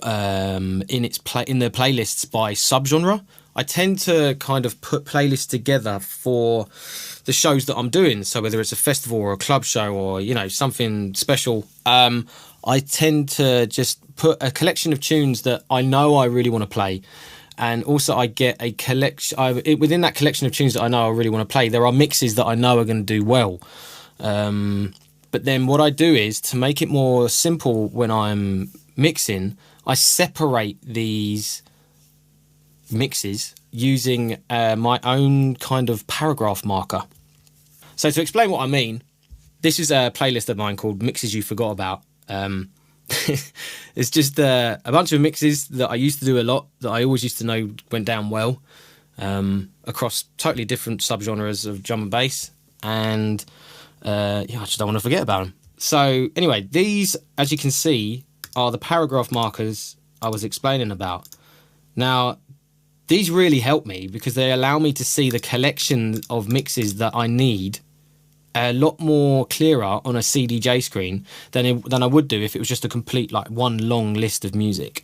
in the playlists by subgenre. I tend to kind of put playlists together for the shows that I'm doing. So whether it's a festival or a club show or, you know, something special, I tend to just put a collection of tunes that I know I really want to play. And also I get a collection, within that collection of tunes that I know I really want to play, there are mixes that I know are going to do well. But then what I do is, to make it more simple when I'm mixing, I separate these mixes using my own kind of paragraph marker. So to explain what I mean, this is a playlist of mine called Mixes You Forgot About. It's just a bunch of mixes that I used to do a lot, that I always used to know went down well, across totally different subgenres of drum and bass, and I just don't want to forget about them. So anyway, these, as you can see, are the paragraph markers I was explaining about. Now, these really help me because they allow me to see the collection of mixes that I need a lot more clearer on a CDJ screen than I would do if it was just a complete, like, one long list of music.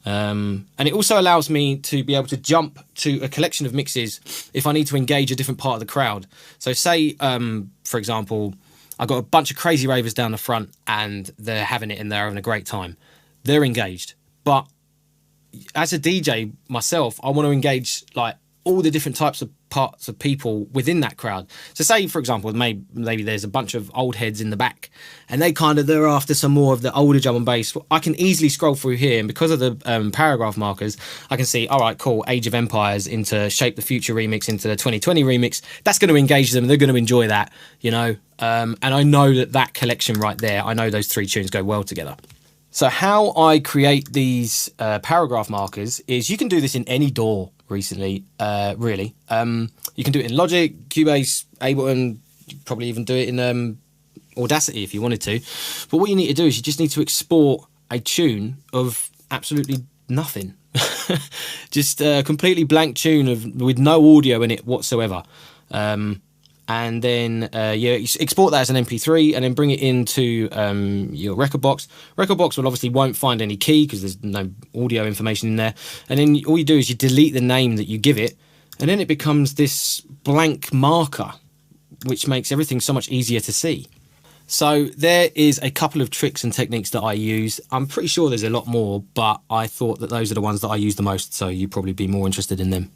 And it also allows me to be able to jump to a collection of mixes if I need to engage a different part of the crowd. So say, for example, I've got a bunch of crazy ravers down the front and they're having it and they're having a great time. They're engaged. But as a DJ myself, I want to engage, like, all the different types of parts of people within that crowd. So say, for example, maybe there's a bunch of old heads in the back and they're after some more of the older drum and bass. I can easily scroll through here, and because of the paragraph markers, I can see, all right, cool, Age of Empires into Shape the Future remix into the 2020 remix. That's going to engage them. They're going to enjoy that, you know. And I know that collection right there, I know those three tunes go well together. So how I create these paragraph markers is, you can do this in any DAW recently, really. You can do it in Logic, Cubase, Ableton, probably even do it in Audacity if you wanted to. But what you need to do is you just need to export a tune of absolutely nothing. Just a completely blank tune with no audio in it whatsoever. And then you export that as an MP3 and then bring it into your record box. Record box will obviously won't find any key because there's no audio information in there. And then all you do is you delete the name that you give it, and then it becomes this blank marker, which makes everything so much easier to see. So there is a couple of tricks and techniques that I use. I'm pretty sure there's a lot more, but I thought that those are the ones that I use the most, so you'd probably be more interested in them.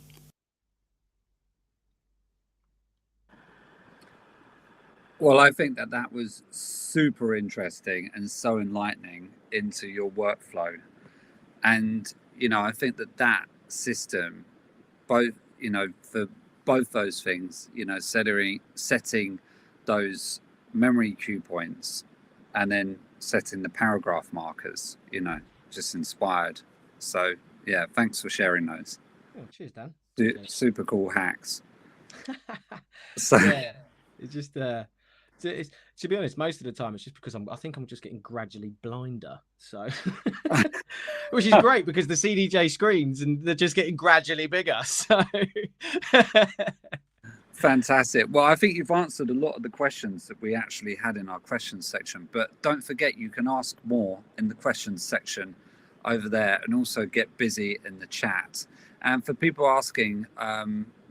Well, I think that was super interesting and so enlightening into your workflow. And, you know, I think that system, both, you know, for both those things, you know, setting those memory cue points and then setting the paragraph markers, you know, just inspired. So, yeah, thanks for sharing those. Oh, cheers, Dan. Super cool hacks. So, yeah, it's just... to be honest, most of the time it's just because I think I'm just getting gradually blinder. So, which is great because the CDJ screens and they're just getting gradually bigger. So, fantastic. Well, I think you've answered a lot of the questions that we actually had in our questions section. But don't forget, you can ask more in the questions section over there, and also get busy in the chat. And for people asking,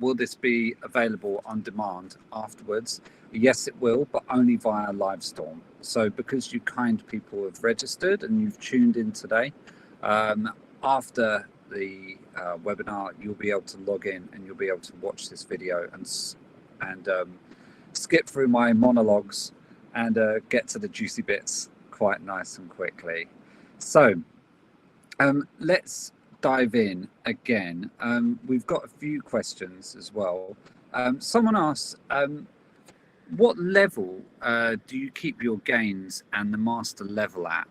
will this be available on demand afterwards? Yes, it will, but only via Livestorm. So because you kind people have registered and you've tuned in today, after the webinar, you'll be able to log in and you'll be able to watch this video and skip through my monologues and get to the juicy bits quite nice and quickly. So let's dive in again. We've got a few questions as well. Someone asked, what level do you keep your gains and the master level at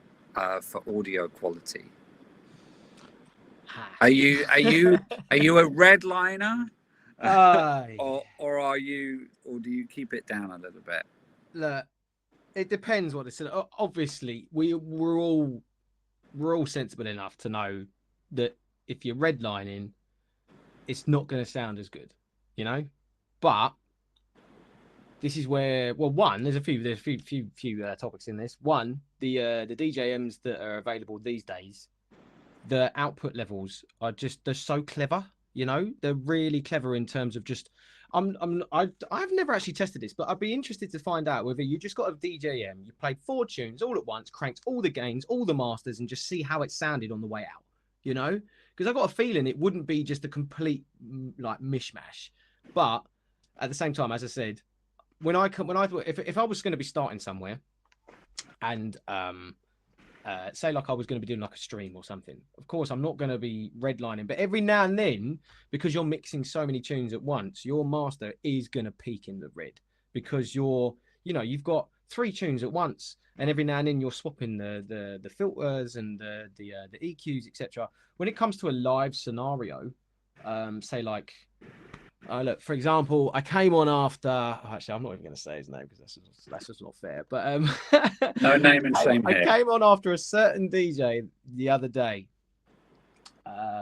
for audio quality? Are you a redliner, or do you keep it down a little bit? Look, it depends what it's. Obviously, we're all sensible enough to know that if you're redlining, it's not going to sound as good, you know. But this is where, well, one, there's a few topics in this. One, the DJMs that are available these days, the output levels are just, they're so clever. You know, they're really clever in terms of just. I've never actually tested this, but I'd be interested to find out whether you just got a DJM, you played 4 tunes all at once, cranked all the gains, all the masters, and just see how it sounded on the way out. You know, because I got a feeling it wouldn't be just a complete like mishmash, but at the same time, as I said, if I was going to be starting somewhere, and say like I was going to be doing like a stream or something, of course I'm not going to be redlining, but every now and then, because you're mixing so many tunes at once, your master is going to peak in the red, because you've got 3 tunes at once, and every now and then you're swapping the filters and the EQs, etc. When it comes to a live scenario, say like look, for example, I came on after. Actually, I'm not even going to say his name because that's just not fair. But no name and shame I here. came on after a certain DJ the other day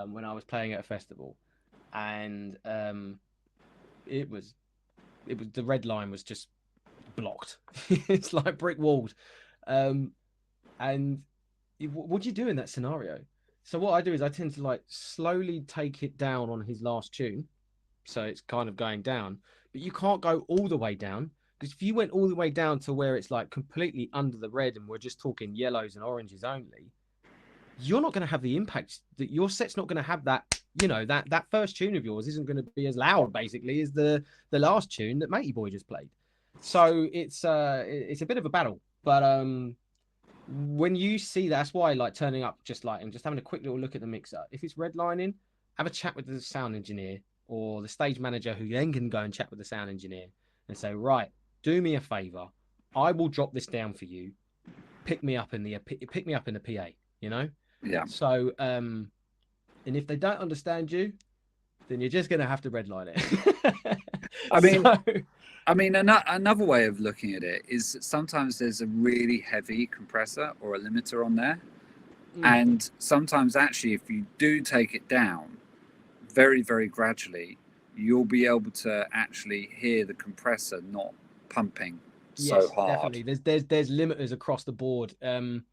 when I was playing at a festival, and it was the red line was just blocked. It's like brick walls. And what do you do in that scenario? So what I do is I tend to like slowly take it down on his last tune. So it's kind of going down, but you can't go all the way down, because if you went all the way down to where it's like completely under the red and we're just talking yellows and oranges only, you're not going to have the impact. That your set's not going to have that, that first tune of yours isn't going to be as loud basically as the last tune that Matey Boy just played. So it's a bit of a battle, but when you see that's why like turning up just having a quick little look at the mixer. If it's redlining, have a chat with the sound engineer or the stage manager, who then can go and chat with the sound engineer and say, right, do me a favor, I will drop this down for you, pick me up in the PA, Yeah. So and if they don't understand you, then you're just gonna have to redline it. I mean, another way of looking at it is sometimes there's a really heavy compressor or a limiter on there, and sometimes actually if you do take it down very, very gradually, you'll be able to actually hear the compressor not pumping so hard. Definitely. There's limiters across the board. I'm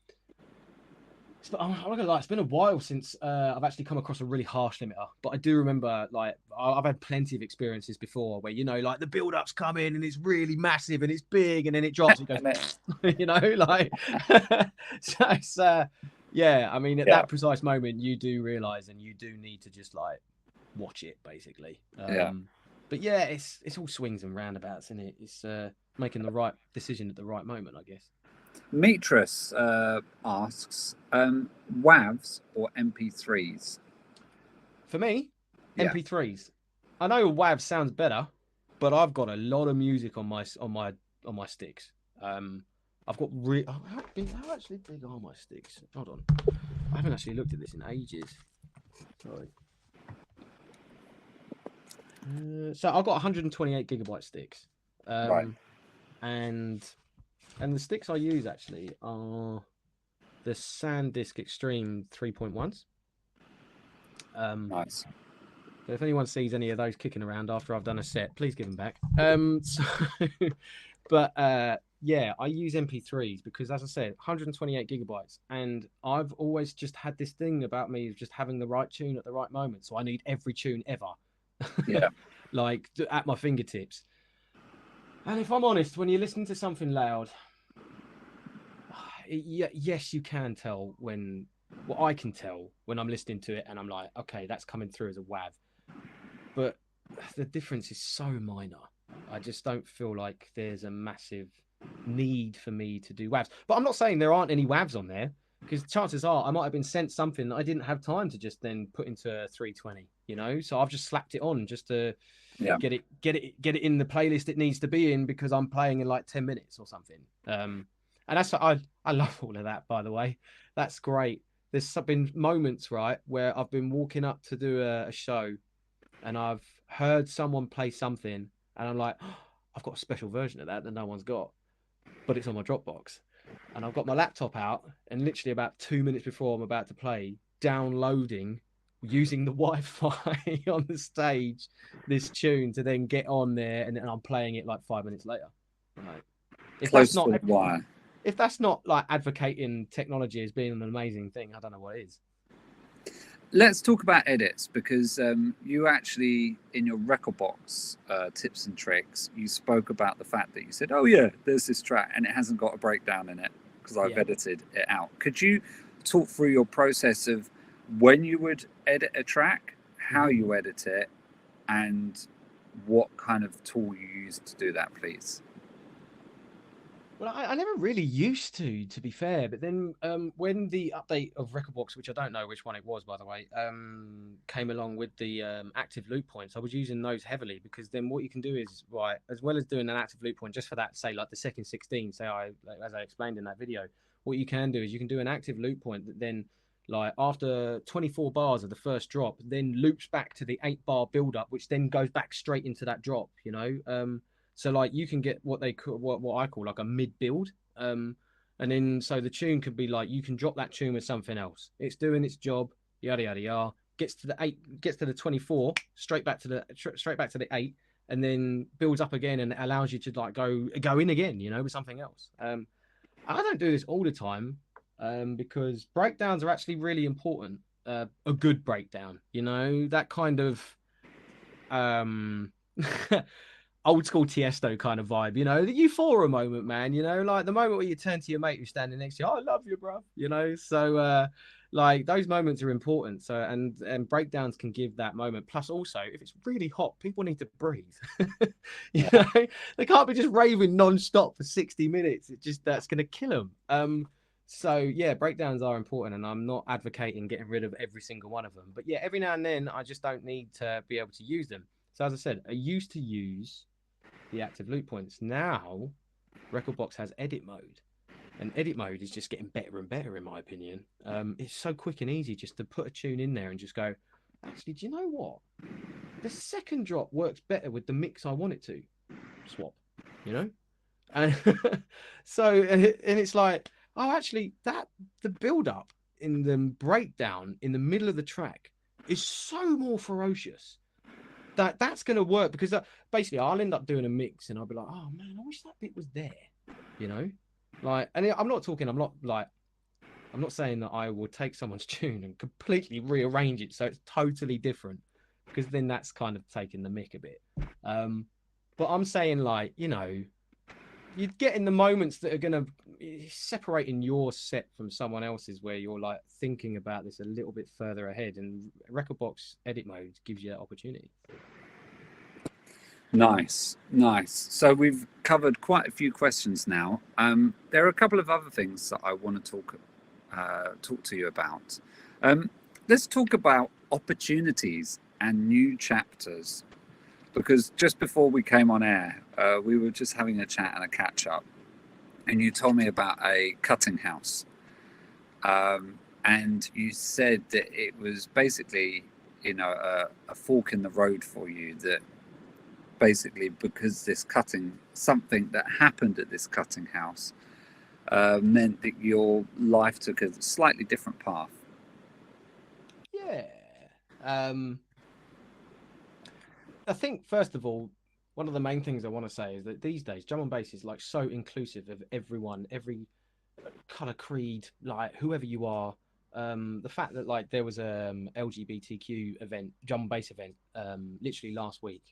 not gonna lie, it's been a while since I've actually come across a really harsh limiter, but I do remember like I've had plenty of experiences before where like the build-ups come in and it's really massive and it's big and then it drops and it goes like so it's I mean at that precise moment you do realize and you do need to just like watch it basically. But yeah, it's all swings and roundabouts, isn't it? It's making the right decision at the right moment, I guess. Mitras asks, WAVs or MP3s? For me, MP3s. I know WAV sounds better, but I've got a lot of music on my sticks. I've got how actually big are my sticks? Hold on, I haven't actually looked at this in ages. Sorry. So I've got 128 gigabyte sticks, Right. and the sticks I use actually are the SanDisk Extreme 3.1s. Nice. So if anyone sees any of those kicking around after I've done a set, please give them back. But I use MP3s because, as I said, 128 gigabytes, and I've always just had this thing about me of just having the right tune at the right moment. So I need every tune ever, like at my fingertips. And if I'm honest, when you're listening to something loud, yes, you can tell when. Well, I can tell when I'm listening to it, and I'm like, okay, that's coming through as a WAV. But the difference is so minor. I just don't feel like there's a massive need for me to do WAVs. But I'm not saying there aren't any WAVs on there, because chances are I might have been sent something that I didn't have time to just then put into 320. So I've just slapped it on just to get it in the playlist it needs to be in, because I'm playing in like 10 minutes or something. And that's I love all of that, by the way. That's great. There's been moments, right, where I've been walking up to do a show and I've heard someone play something and I'm like, oh, I've got a special version of that no one's got, but it's on my Dropbox. And I've got my laptop out, and literally about 2 minutes before I'm about to play, downloading, using the Wi-Fi on the stage, this tune to then get on there, and I'm playing it like 5 minutes later. Right. If Close that's not to the wire. if that's not like advocating technology as being an amazing thing, I don't know what is. Let's talk about edits, because you actually, in your record box tips and tricks, you spoke about the fact that you said, oh yeah, there's this track and it hasn't got a breakdown in it because I've edited it out. Could you talk through your process of when you would edit a track, how you edit it, and what kind of tool you use to do that, please? Well, I never really used to be fair. But then when the update of Recordbox, which I don't know which one it was, by the way, came along with the active loop points, I was using those heavily, because then what you can do is, right, as well as doing an active loop point just for that, say like the second 16, as I explained in that video, what you can do is you can do an active loop point that then, like after 24 bars of the first drop, then loops back to the 8-bar build up, which then goes back straight into that drop, you know. So like you can get what they call, what I call like a mid build, and then so the tune could be like, you can drop that tune with something else. It's doing its job, yada yada yada. Gets to the 8, gets to the 24, straight back to the 8, and then builds up again, and it allows you to like go in again, you know, with something else. I don't do this all the time, because breakdowns are actually really important. A good breakdown, you know, that kind of old school Tiesto kind of vibe, you know, the euphoria moment, man, you know, like the moment where you turn to your mate who's standing next to you, oh, I love you, bro, you know. So like those moments are important. So and breakdowns can give that moment. Plus also, if it's really hot, people need to breathe. You know, they can't be just raving non-stop for 60 minutes. It just, that's going to kill them. So yeah, breakdowns are important, and I'm not advocating getting rid of every single one of them, but yeah, every now and then I just don't need to be able to use them. So as I said, I used to use the active loop points. Now Recordbox has edit mode, and edit mode is just getting better and better in my opinion. It's so quick and easy just to put a tune in there and just go, actually, do you know what, the second drop works better with the mix I want it to, swap, you know. And so, and it's like, oh, actually that the build up in the breakdown in the middle of the track is so more ferocious, that's going to work, because basically I'll end up doing a mix and I'll be like, oh man, I wish that bit was there, you know. Like, and I'm not saying that I will take someone's tune and completely rearrange it so it's totally different, because then that's kind of taking the mick a bit. But I'm saying, like, you know, you're getting the moments that are going to separating your set from someone else's, where you're like thinking about this a little bit further ahead, and Recordbox edit mode gives you that opportunity. Nice. So we've covered quite a few questions now. There are a couple of other things that I want to talk to you about. Let's talk about opportunities and new chapters, because just before we came on air, we were just having a chat and a catch up, and you told me about a cutting house, and you said that it was basically, you know, a fork in the road for you, that basically because something that happened at this cutting house meant that your life took a slightly different path. Yeah. I think, first of all, one of the main things I want to say is that these days, drum and bass is like so inclusive of everyone, every color, creed, like whoever you are. The fact that like there was a LGBTQ event, drum and bass event, literally last week.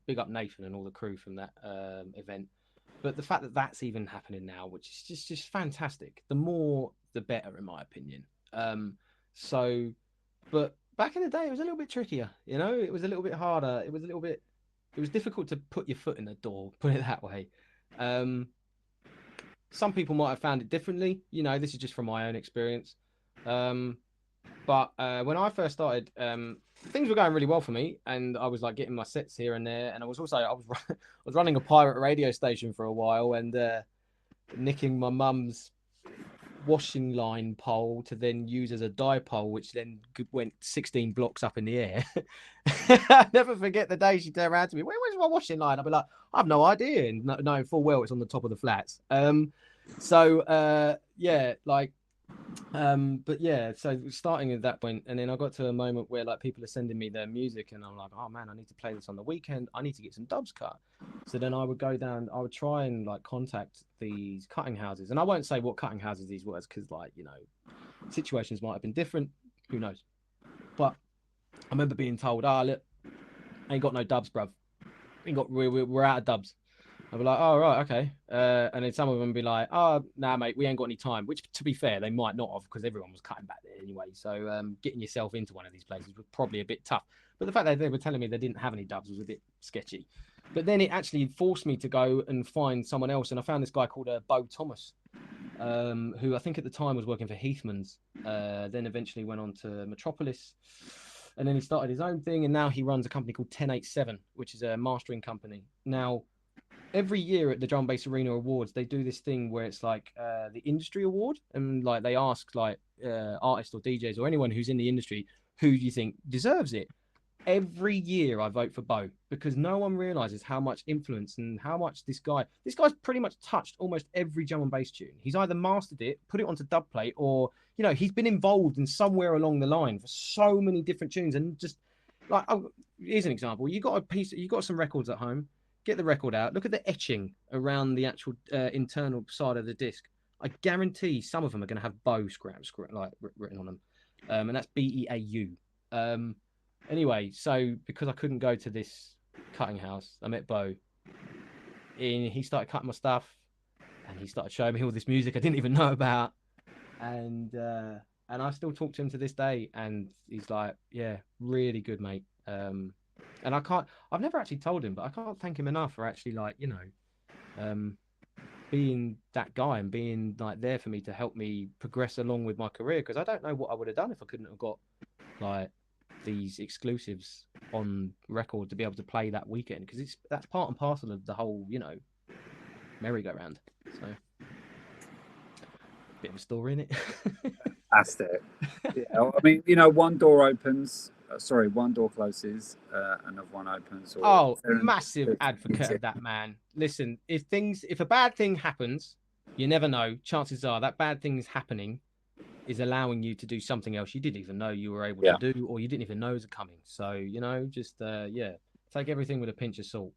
Big up Nathan and all the crew from that event. But the fact that that's even happening now, which is just fantastic. The more, the better, in my opinion. But back in the day, it was a little bit trickier, you know. It was a little bit harder. It was difficult to put your foot in the door, put it that way. Some people might have found it differently, you know. This is just from my own experience. But when I first started, things were going really well for me, and I was like getting my sets here and there, and I was running a pirate radio station for a while, and nicking my mum's washing line pole to then use as a dipole, which then went 16 blocks up in the air. I never forget the day she turned around to me, where's my washing line? I'll be like, I have no idea, and knowing full well it's on the top of the flats. Yeah, like But yeah, so starting at that point, and then I got to a moment where like people are sending me their music, and I'm like, oh man, I need to play this on the weekend. I need to get some dubs cut. So then I would go down, I would try and like contact these cutting houses, and I won't say what cutting houses these were, because like, you know, situations might have been different. Who knows? But I remember being told, ah, look, ain't got no dubs, bruv. We're out of dubs. I'll be like, oh, right, okay. And then some of them be like, oh, nah, mate, we ain't got any time. Which, to be fair, they might not have, because everyone was cutting back there anyway. So getting yourself into one of these places was probably a bit tough. But the fact that they were telling me they didn't have any dubs was a bit sketchy. But then it actually forced me to go and find someone else. And I found this guy called Bo Thomas, who I think at the time was working for Heathman's. Then eventually went on to Metropolis. And then he started his own thing. And now he runs a company called 1087, which is a mastering company. Now, every year at the Drum Bass Arena Awards, they do this thing where it's like the industry award, and like they ask like artists or DJs or anyone who's in the industry, who do you think deserves it? Every year I vote for Bo, because no one realizes how much influence and how much this guy's pretty much touched almost every drum and bass tune. He's either mastered it, put it onto dub plate, or, you know, he's been involved in somewhere along the line for so many different tunes. And just like, oh, here's an example. You got some records at home. Get the record out. Look at the etching around the actual internal side of the disc. I guarantee some of them are going to have Bo like written on them, and that's Beau. Anyway, so because I couldn't go to this cutting house, I met Bo. And he started cutting my stuff, and he started showing me all this music I didn't even know about, and I still talk to him to this day, and he's like, yeah, really good, mate. And I've never actually told him, but I can't thank him enough for actually, like, you know, being that guy and being like there for me to help me progress along with my career. Because I don't know what I would have done if I couldn't have got like these exclusives on record to be able to play that weekend. Because that's part and parcel of the whole, you know, merry-go-round. So, bit of a story in it. Fantastic. Yeah, I mean, you know, one door opens. One door closes, another one opens. Oh, massive advocate of that, man. Listen, if a bad thing happens, you never know. Chances are that bad thing is happening is allowing you to do something else you didn't even know you were able to do, or you didn't even know was coming. So, you know, just take everything with a pinch of salt.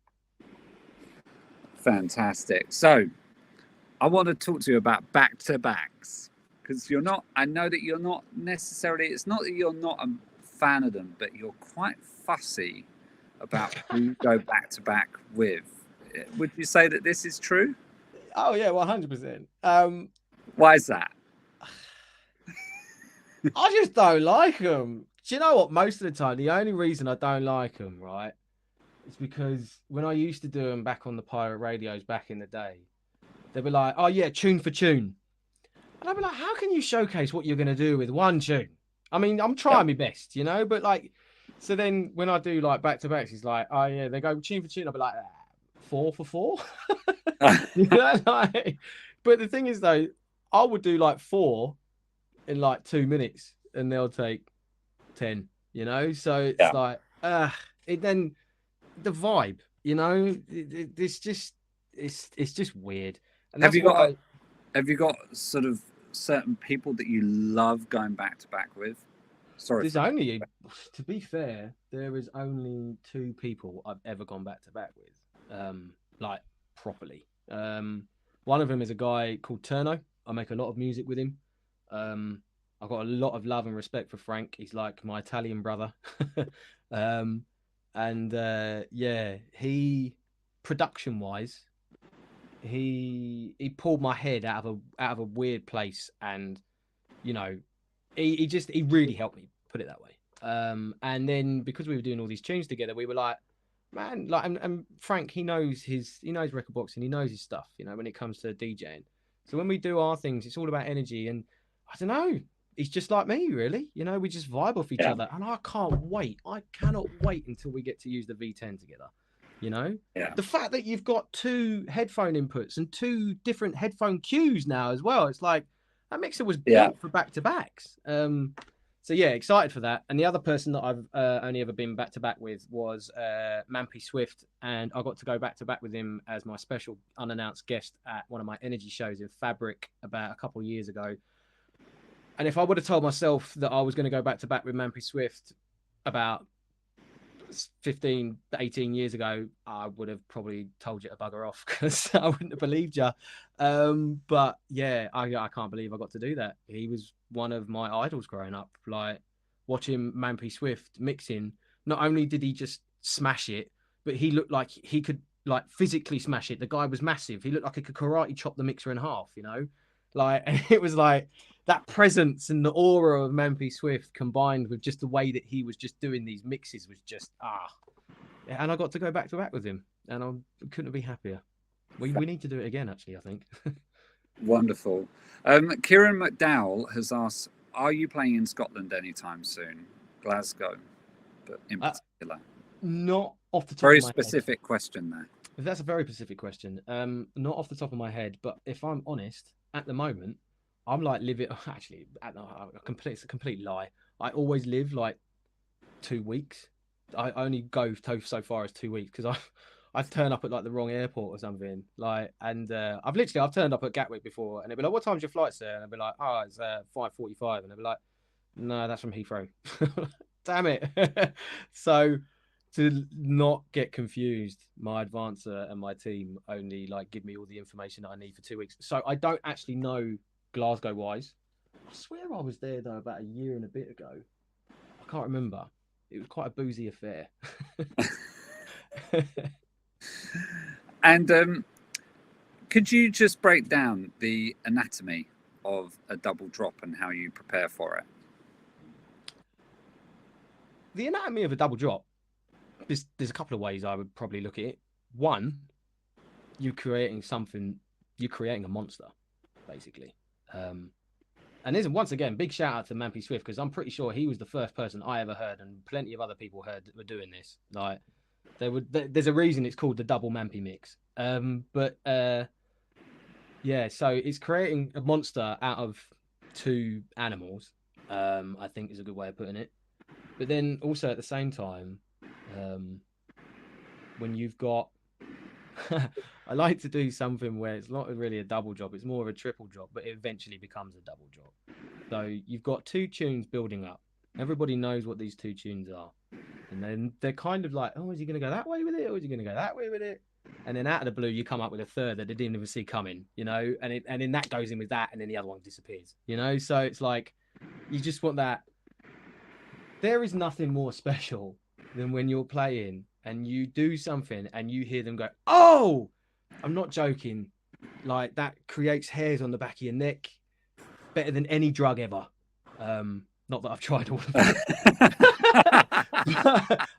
Fantastic. So, I want to talk to you about back-to-backs, because I know that you're not necessarily. It's not that you're not a fan of them, but you're quite fussy about who you go back to back with. Would you say that this is true? Oh yeah, 100%. Why is that? I just don't like them. Do you know what? Most of the time, the only reason I don't like them, right, is because when I used to do them back on the pirate radios back in the day, they'd be like, "Oh yeah, tune for tune," and I'd be like, "How can you showcase what you're going to do with one tune?" I mean, I'm trying my best, you know, but like, so then when I do like back to backs, he's like, oh yeah, they go tune for tune. I'll be like, 4 for 4. You know, like, but the thing is though, I would do like 4 in like 2 minutes, and they'll take 10. You know, so it's like, then the vibe, you know, it's just weird. And have you got sort of certain people that you love going back to back with? Sorry, to be fair, there is only 2 people I've ever gone back to back with, like properly. One of them is a guy called Turno. I make a lot of music with him. I've got a lot of love and respect for Frank. He's like my Italian brother. He production wise, he pulled my head out of a weird place, and you know, he really helped me, put it that way. And then because we were doing all these tunes together, we were like, man, like, and Frank, he knows record boxing, he knows his stuff, you know, when it comes to DJing. So when we do our things, it's all about energy, and I don't know, he's just like me, really. You know, we just vibe off each other, and I cannot wait until we get to use the V10 together. You know, the fact that you've got 2 headphone inputs and 2 different headphone cues now as well. It's like that mixer was built for back to backs. So yeah, excited for that. And the other person that I've only ever been back to back with was Mampy Swift, and I got to go back to back with him as my special unannounced guest at one of my energy shows in Fabric about a couple of years ago. And if I would have told myself that I was going to go back to back with Mampy Swift about 15, 18 years ago, I would have probably told you to bugger off because I wouldn't have believed you. But yeah, I can't believe I got to do that. He was one of my idols growing up. Like watching Mampy Swift mixing, not only did he just smash it, but he looked like he could like physically smash it. The guy was massive. He looked like he could karate chop the mixer in half, you know? Like, and it was like that presence and the aura of Mampy Swift combined with just the way that he was just doing these mixes was just, yeah, and I got to go back to back with him and I couldn't be happier. We need to do it again, actually, I think. Wonderful. Kieran McDowell has asked, are you playing in Scotland anytime soon? Glasgow, but in particular. Not off the top Very of my specific question there. That's a very specific question. Not off the top of my head, but if I'm honest, at the moment, I'm like living. Actually, it's a complete lie. I always live like 2 weeks. I only go so far as 2 weeks because I've turned up at like the wrong airport or something. Like, and I've turned up at Gatwick before, and they'll be like, "What time's your flight, sir?" And I'll be like, "Oh, it's 5:45," and they'll be like, "No, that's from Heathrow." Damn it! So, to not get confused, my advancer and my team only like give me all the information that I need for 2 weeks. So I don't actually know Glasgow wise. I swear I was there though about a year and a bit ago. I can't remember. It was quite a boozy affair. And could you just break down the anatomy of a double drop and how you prepare for it? The anatomy of a double drop. There's a couple of ways I would probably look at it. One, you're creating a monster, basically. And there's, once again, big shout out to Mampy Swift, because I'm pretty sure he was the first person I ever heard, and plenty of other people heard that were doing this. Like, there's a reason it's called the double Mampy mix. Yeah, so it's creating a monster out of two animals, I think is a good way of putting it. But then also at the same time, when you've got I like to do something where it's not really a double drop, it's more of a triple drop, but it eventually becomes a double drop. So you've got two tunes building up. Everybody knows what these two tunes are. And then they're kind of like, oh, is he going to go that way with it? Or is he going to go that way with it? And then out of the blue, you come up with a third that they didn't even see coming, you know? And then that goes in with that, and then the other one disappears, you know? So it's like, you just want that. There is nothing more special than when you're playing and you do something and you hear them go, oh, I'm not joking. Like, that creates hairs on the back of your neck better than any drug ever. Not that I've tried all of them.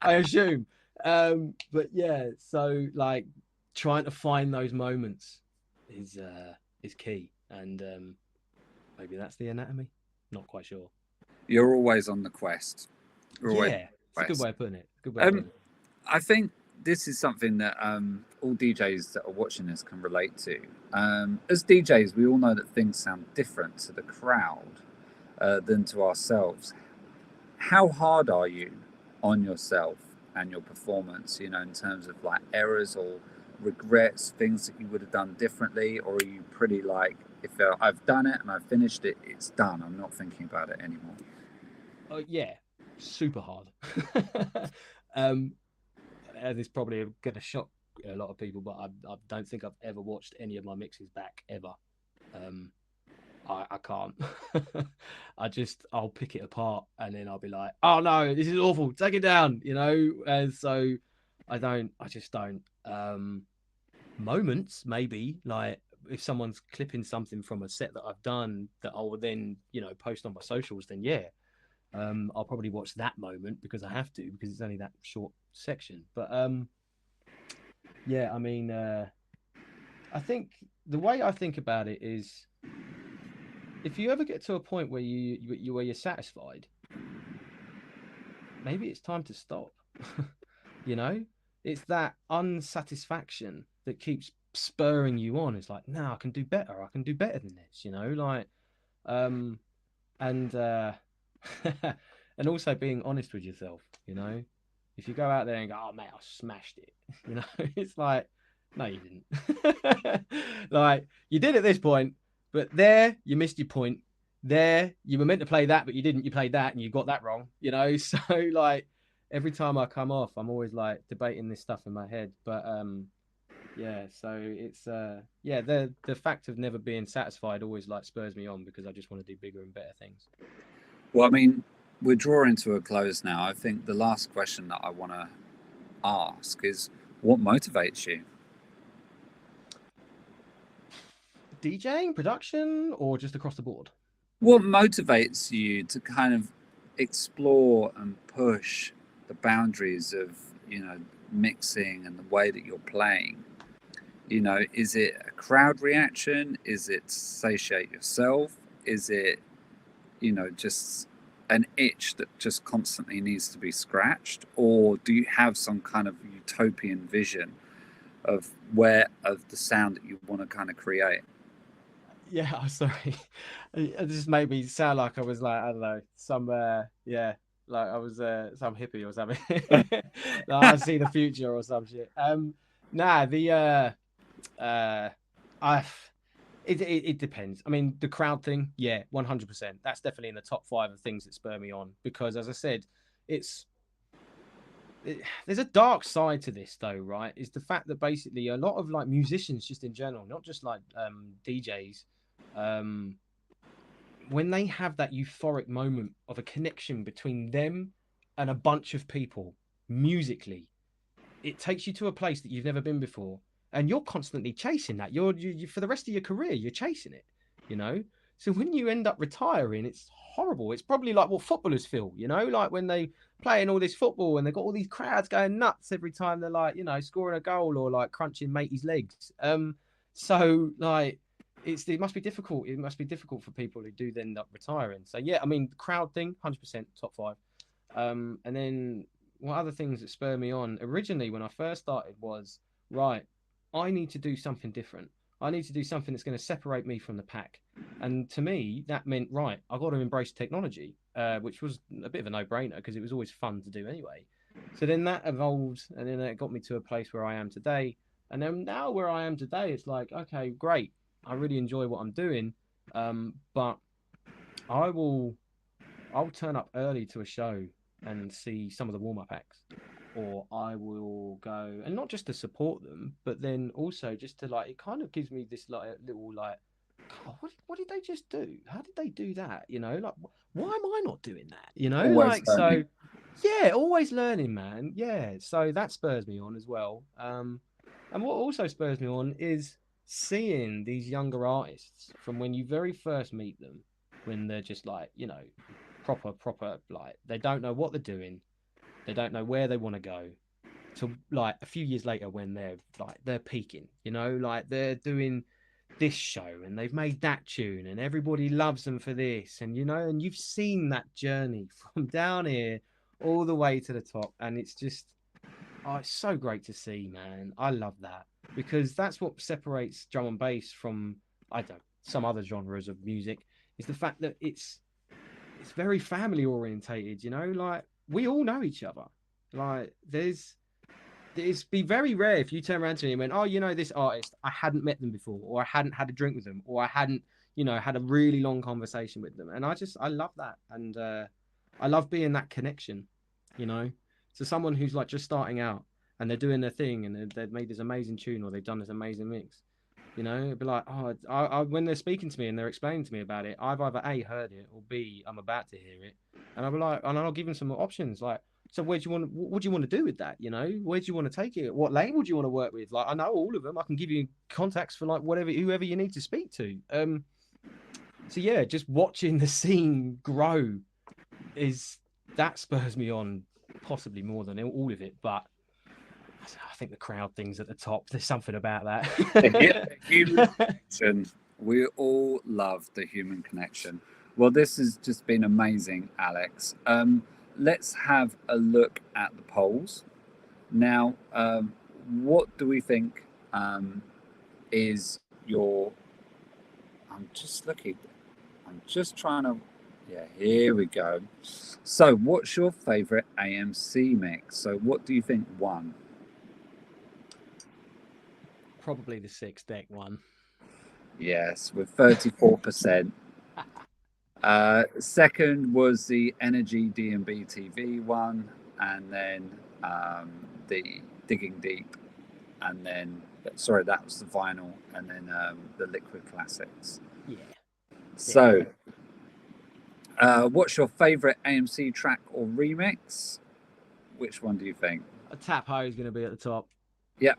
I assume. But yeah, so like trying to find those moments is key. And maybe that's the anatomy. Not quite sure. You're always on the quest. Yeah, it's a good way of putting it. Good way of putting it. I think this is something that all DJs that are watching this can relate to. As DJs, we all know that things sound different to the crowd than to ourselves. How hard are you on yourself and your performance, you know, in terms of like errors or regrets, things that you would have done differently? Or are you pretty like, if I've done it and I've finished it, it's done, I'm not thinking about it anymore? Yeah, super hard. This probably going to shock a lot of people, but I don't think I've ever watched any of my mixes back ever. I can't. I'll pick it apart and then I'll be like, oh no, this is awful, take it down, you know. And so I just don't. Moments, maybe, like if someone's clipping something from a set that I've done that I will then, you know, post on my socials, then yeah, I'll probably watch that moment because I have to, because it's only that short section. But yeah, I mean, I think the way I think about it is, if you ever get to a point where you're satisfied, maybe it's time to stop. You know, it's that unsatisfaction that keeps spurring you on. It's like, no, I can do better. I can do better than this. You know, like, and and also being honest with yourself. You know, if you go out there and go, oh mate, I smashed it. You know, it's like, no, you didn't. Like, you did at this point. But there, you missed your point. there you were meant to play that, but you didn't. You played that and you got that wrong, you know. So like every time I come off, I'm always like debating this stuff in my head. But yeah, so it's yeah, the fact of never being satisfied always like spurs me on, because I just want to do bigger and better things. Well, I mean, we're drawing to a close now. I think the last question that I want to ask is, what motivates you? DJing, production, or just across the board? What motivates you to kind of explore and push the boundaries of, you know, mixing and the way that you're playing? You know, is it a crowd reaction? Is it to satiate yourself? Is it, you know, just an itch that just constantly needs to be scratched? Or do you have some kind of utopian vision of the sound that you want to kind of create? Yeah, I'm sorry. It just made me sound like I was like, I don't know, some yeah, like I was some hippie or something. Like I see the future or some shit. Nah, the I it depends. I mean, the crowd thing, yeah, 100%. That's definitely in the top 5 of things that spur me on, because as I said, there's a dark side to this though, right? Is the fact that basically a lot of like musicians just in general, not just like DJs, when they have that euphoric moment of a connection between them and a bunch of people musically, it takes you to a place that you've never been before, and you're constantly chasing that. You for the rest of your career, you're chasing it, you know. So when you end up retiring, it's horrible. It's probably like what footballers feel, you know, like when they playing all this football and they've got all these crowds going nuts every time they're like, you know, scoring a goal or like crunching matey's legs. So like it must be difficult. It must be difficult for people who do then end up retiring. So yeah, I mean, the crowd thing, 100% top 5. And then what other things that spur me on originally when I first started was, right, I need to do something different. I need to do something that's going to separate me from the pack. And to me, that meant, right, I got to embrace technology, which was a bit of a no-brainer because it was always fun to do anyway. So then that evolved, and then it got me to a place where I am today. And then now where I am today, it's like, okay, great. I really enjoy what I'm doing, but I'll turn up early to a show and see some of the warm-up acts, or I will go, and not just to support them, but then also just to like, it kind of gives me this like little like, God, what did they just do? How did they do that? You know, like why am I not doing that? You know, Always like learning. so yeah, always learning, man. Yeah, so that spurs me on as well. And what also spurs me on is seeing these younger artists from when you very first meet them, when they're just like, you know, proper, like they don't know what they're doing, they don't know where they want to go, to like a few years later when they're peaking, you know, like they're doing this show and they've made that tune and everybody loves them for this, and you know, and you've seen that journey from down here all the way to the top, and it's just, oh, it's so great to see, man. I love that, because that's what separates drum and bass from, I don't, some other genres of music, is the fact that it's very family orientated, you know, like we all know each other. Like it's be very rare if you turn around to me and went, oh, you know, this artist, I hadn't met them before, or I hadn't had a drink with them, or I hadn't, you know, had a really long conversation with them. And I love that. And I love being that connection, you know, to someone who's like just starting out and they're doing their thing and they've made this amazing tune or they've done this amazing mix. You know, it'd be like, oh, when they're speaking to me and they're explaining to me about it, I've either A, heard it, or B, I'm about to hear it. And I'll be like, and I'll give them some options. Like, so where do you want, what do you want to do with that? You know, where do you want to take it? What label do you want to work with? Like, I know all of them. I can give you contacts for like whoever you need to speak to. So yeah, just watching the scene grow that spurs me on possibly more than all of it. But I think the crowd thing's at the top. There's something about that. The human connection. We all love the human connection. Well, this has just been amazing, Alex. Let's have a look at the polls. Now, what do we think is your... I'm just looking. I'm just trying to... Yeah, here we go. So, what's your favorite A.M.C mix? So, what do you think won? Probably the 6 deck one. Yes, with 34%. Second was the Energy D&B TV one, and then the Digging Deep, and then sorry, that was the vinyl, and then the Liquid Classics. Yeah. So, what's your favorite AMC track or remix? Which one do you think? A Tap Ho is going to be at the top. Yep.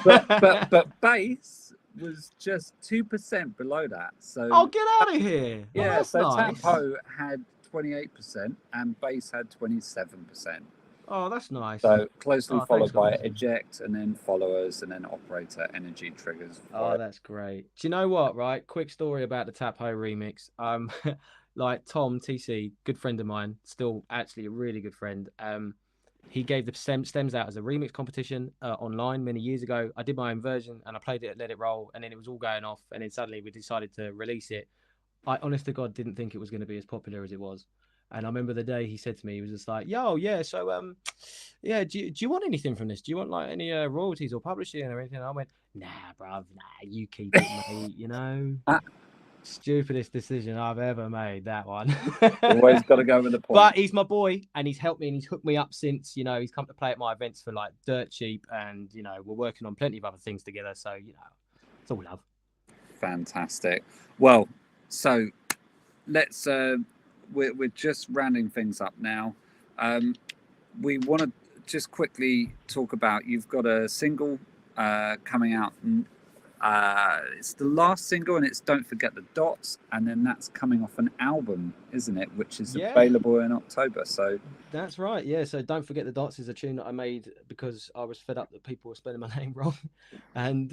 but bass was just 2% below that. So Oh, get out of here! Oh, yeah, that's so nice. Tempo had 28% and bass had 27%. Oh, that's nice. So closely followed thanks, by guys. Eject, and then Followers, and then Operator, Energy, Triggers. Oh, that's great. Do you know what? Right, quick story about the Tap Ho remix. Like Tom TC, good friend of mine, still actually a really good friend. He gave the stems out as a remix competition online many years ago. I did my own version and I played it, let it roll, and then it was all going off. And then suddenly we decided to release it. I honest to God didn't think it was going to be as popular as it was. And I remember the day he said to me, he was just like, "Yo, yeah, so yeah, do you want anything from this? Do you want like any royalties or publishing or anything?" And I went, "Nah, bruv, nah, you keep it, mate. You know." Stupidest decision I've ever made, that one. Always got to go with the point. But he's my boy, and he's helped me, and he's hooked me up since. You know, he's come to play at my events for like dirt cheap, and you know, we're working on plenty of other things together. So you know, it's all love. Fantastic. Well, so let's we're just rounding things up now. We want to just quickly talk about, you've got a single coming out. It's the last single, and it's Don't Forget the Dots, and then that's coming off an album, isn't it, which is available in October. So that's right, yeah. So Don't Forget the Dots is a tune that I made because I was fed up that people were spelling my name wrong, and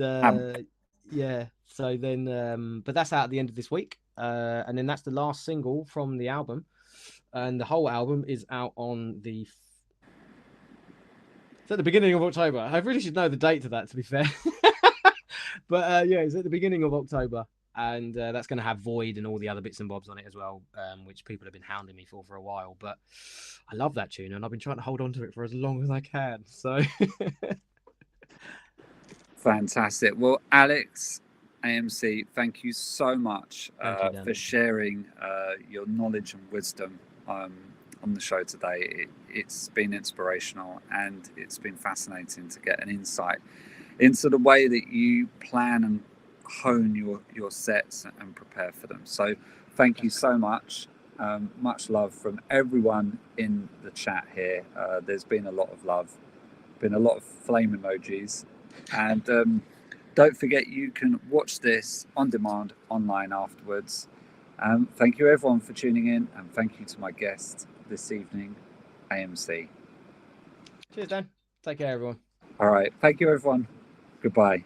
yeah, so then but that's out at the end of this week, and then that's the last single from the album, and the whole album is out on the it's at the beginning of October. I really should know the date to that, to be fair. But yeah, it's at the beginning of October, and that's going to have Void and all the other bits and bobs on it as well, which people have been hounding me for a while. But I love that tune, and I've been trying to hold on to it for as long as I can. So fantastic. Well, Alex, A.M.C, thank you so much for sharing your knowledge and wisdom on the show today. It's been inspirational, and it's been fascinating to get an insight into the way that you plan and hone your sets and prepare for them. So thank you so much. Much love from everyone in the chat here. There's been a lot of love, been a lot of flame emojis, and don't forget you can watch this on demand online afterwards. Thank you everyone for tuning in, and thank you to my guest this evening, A.M.C. Cheers, Dan. Take care, everyone. All right, thank you everyone. Goodbye.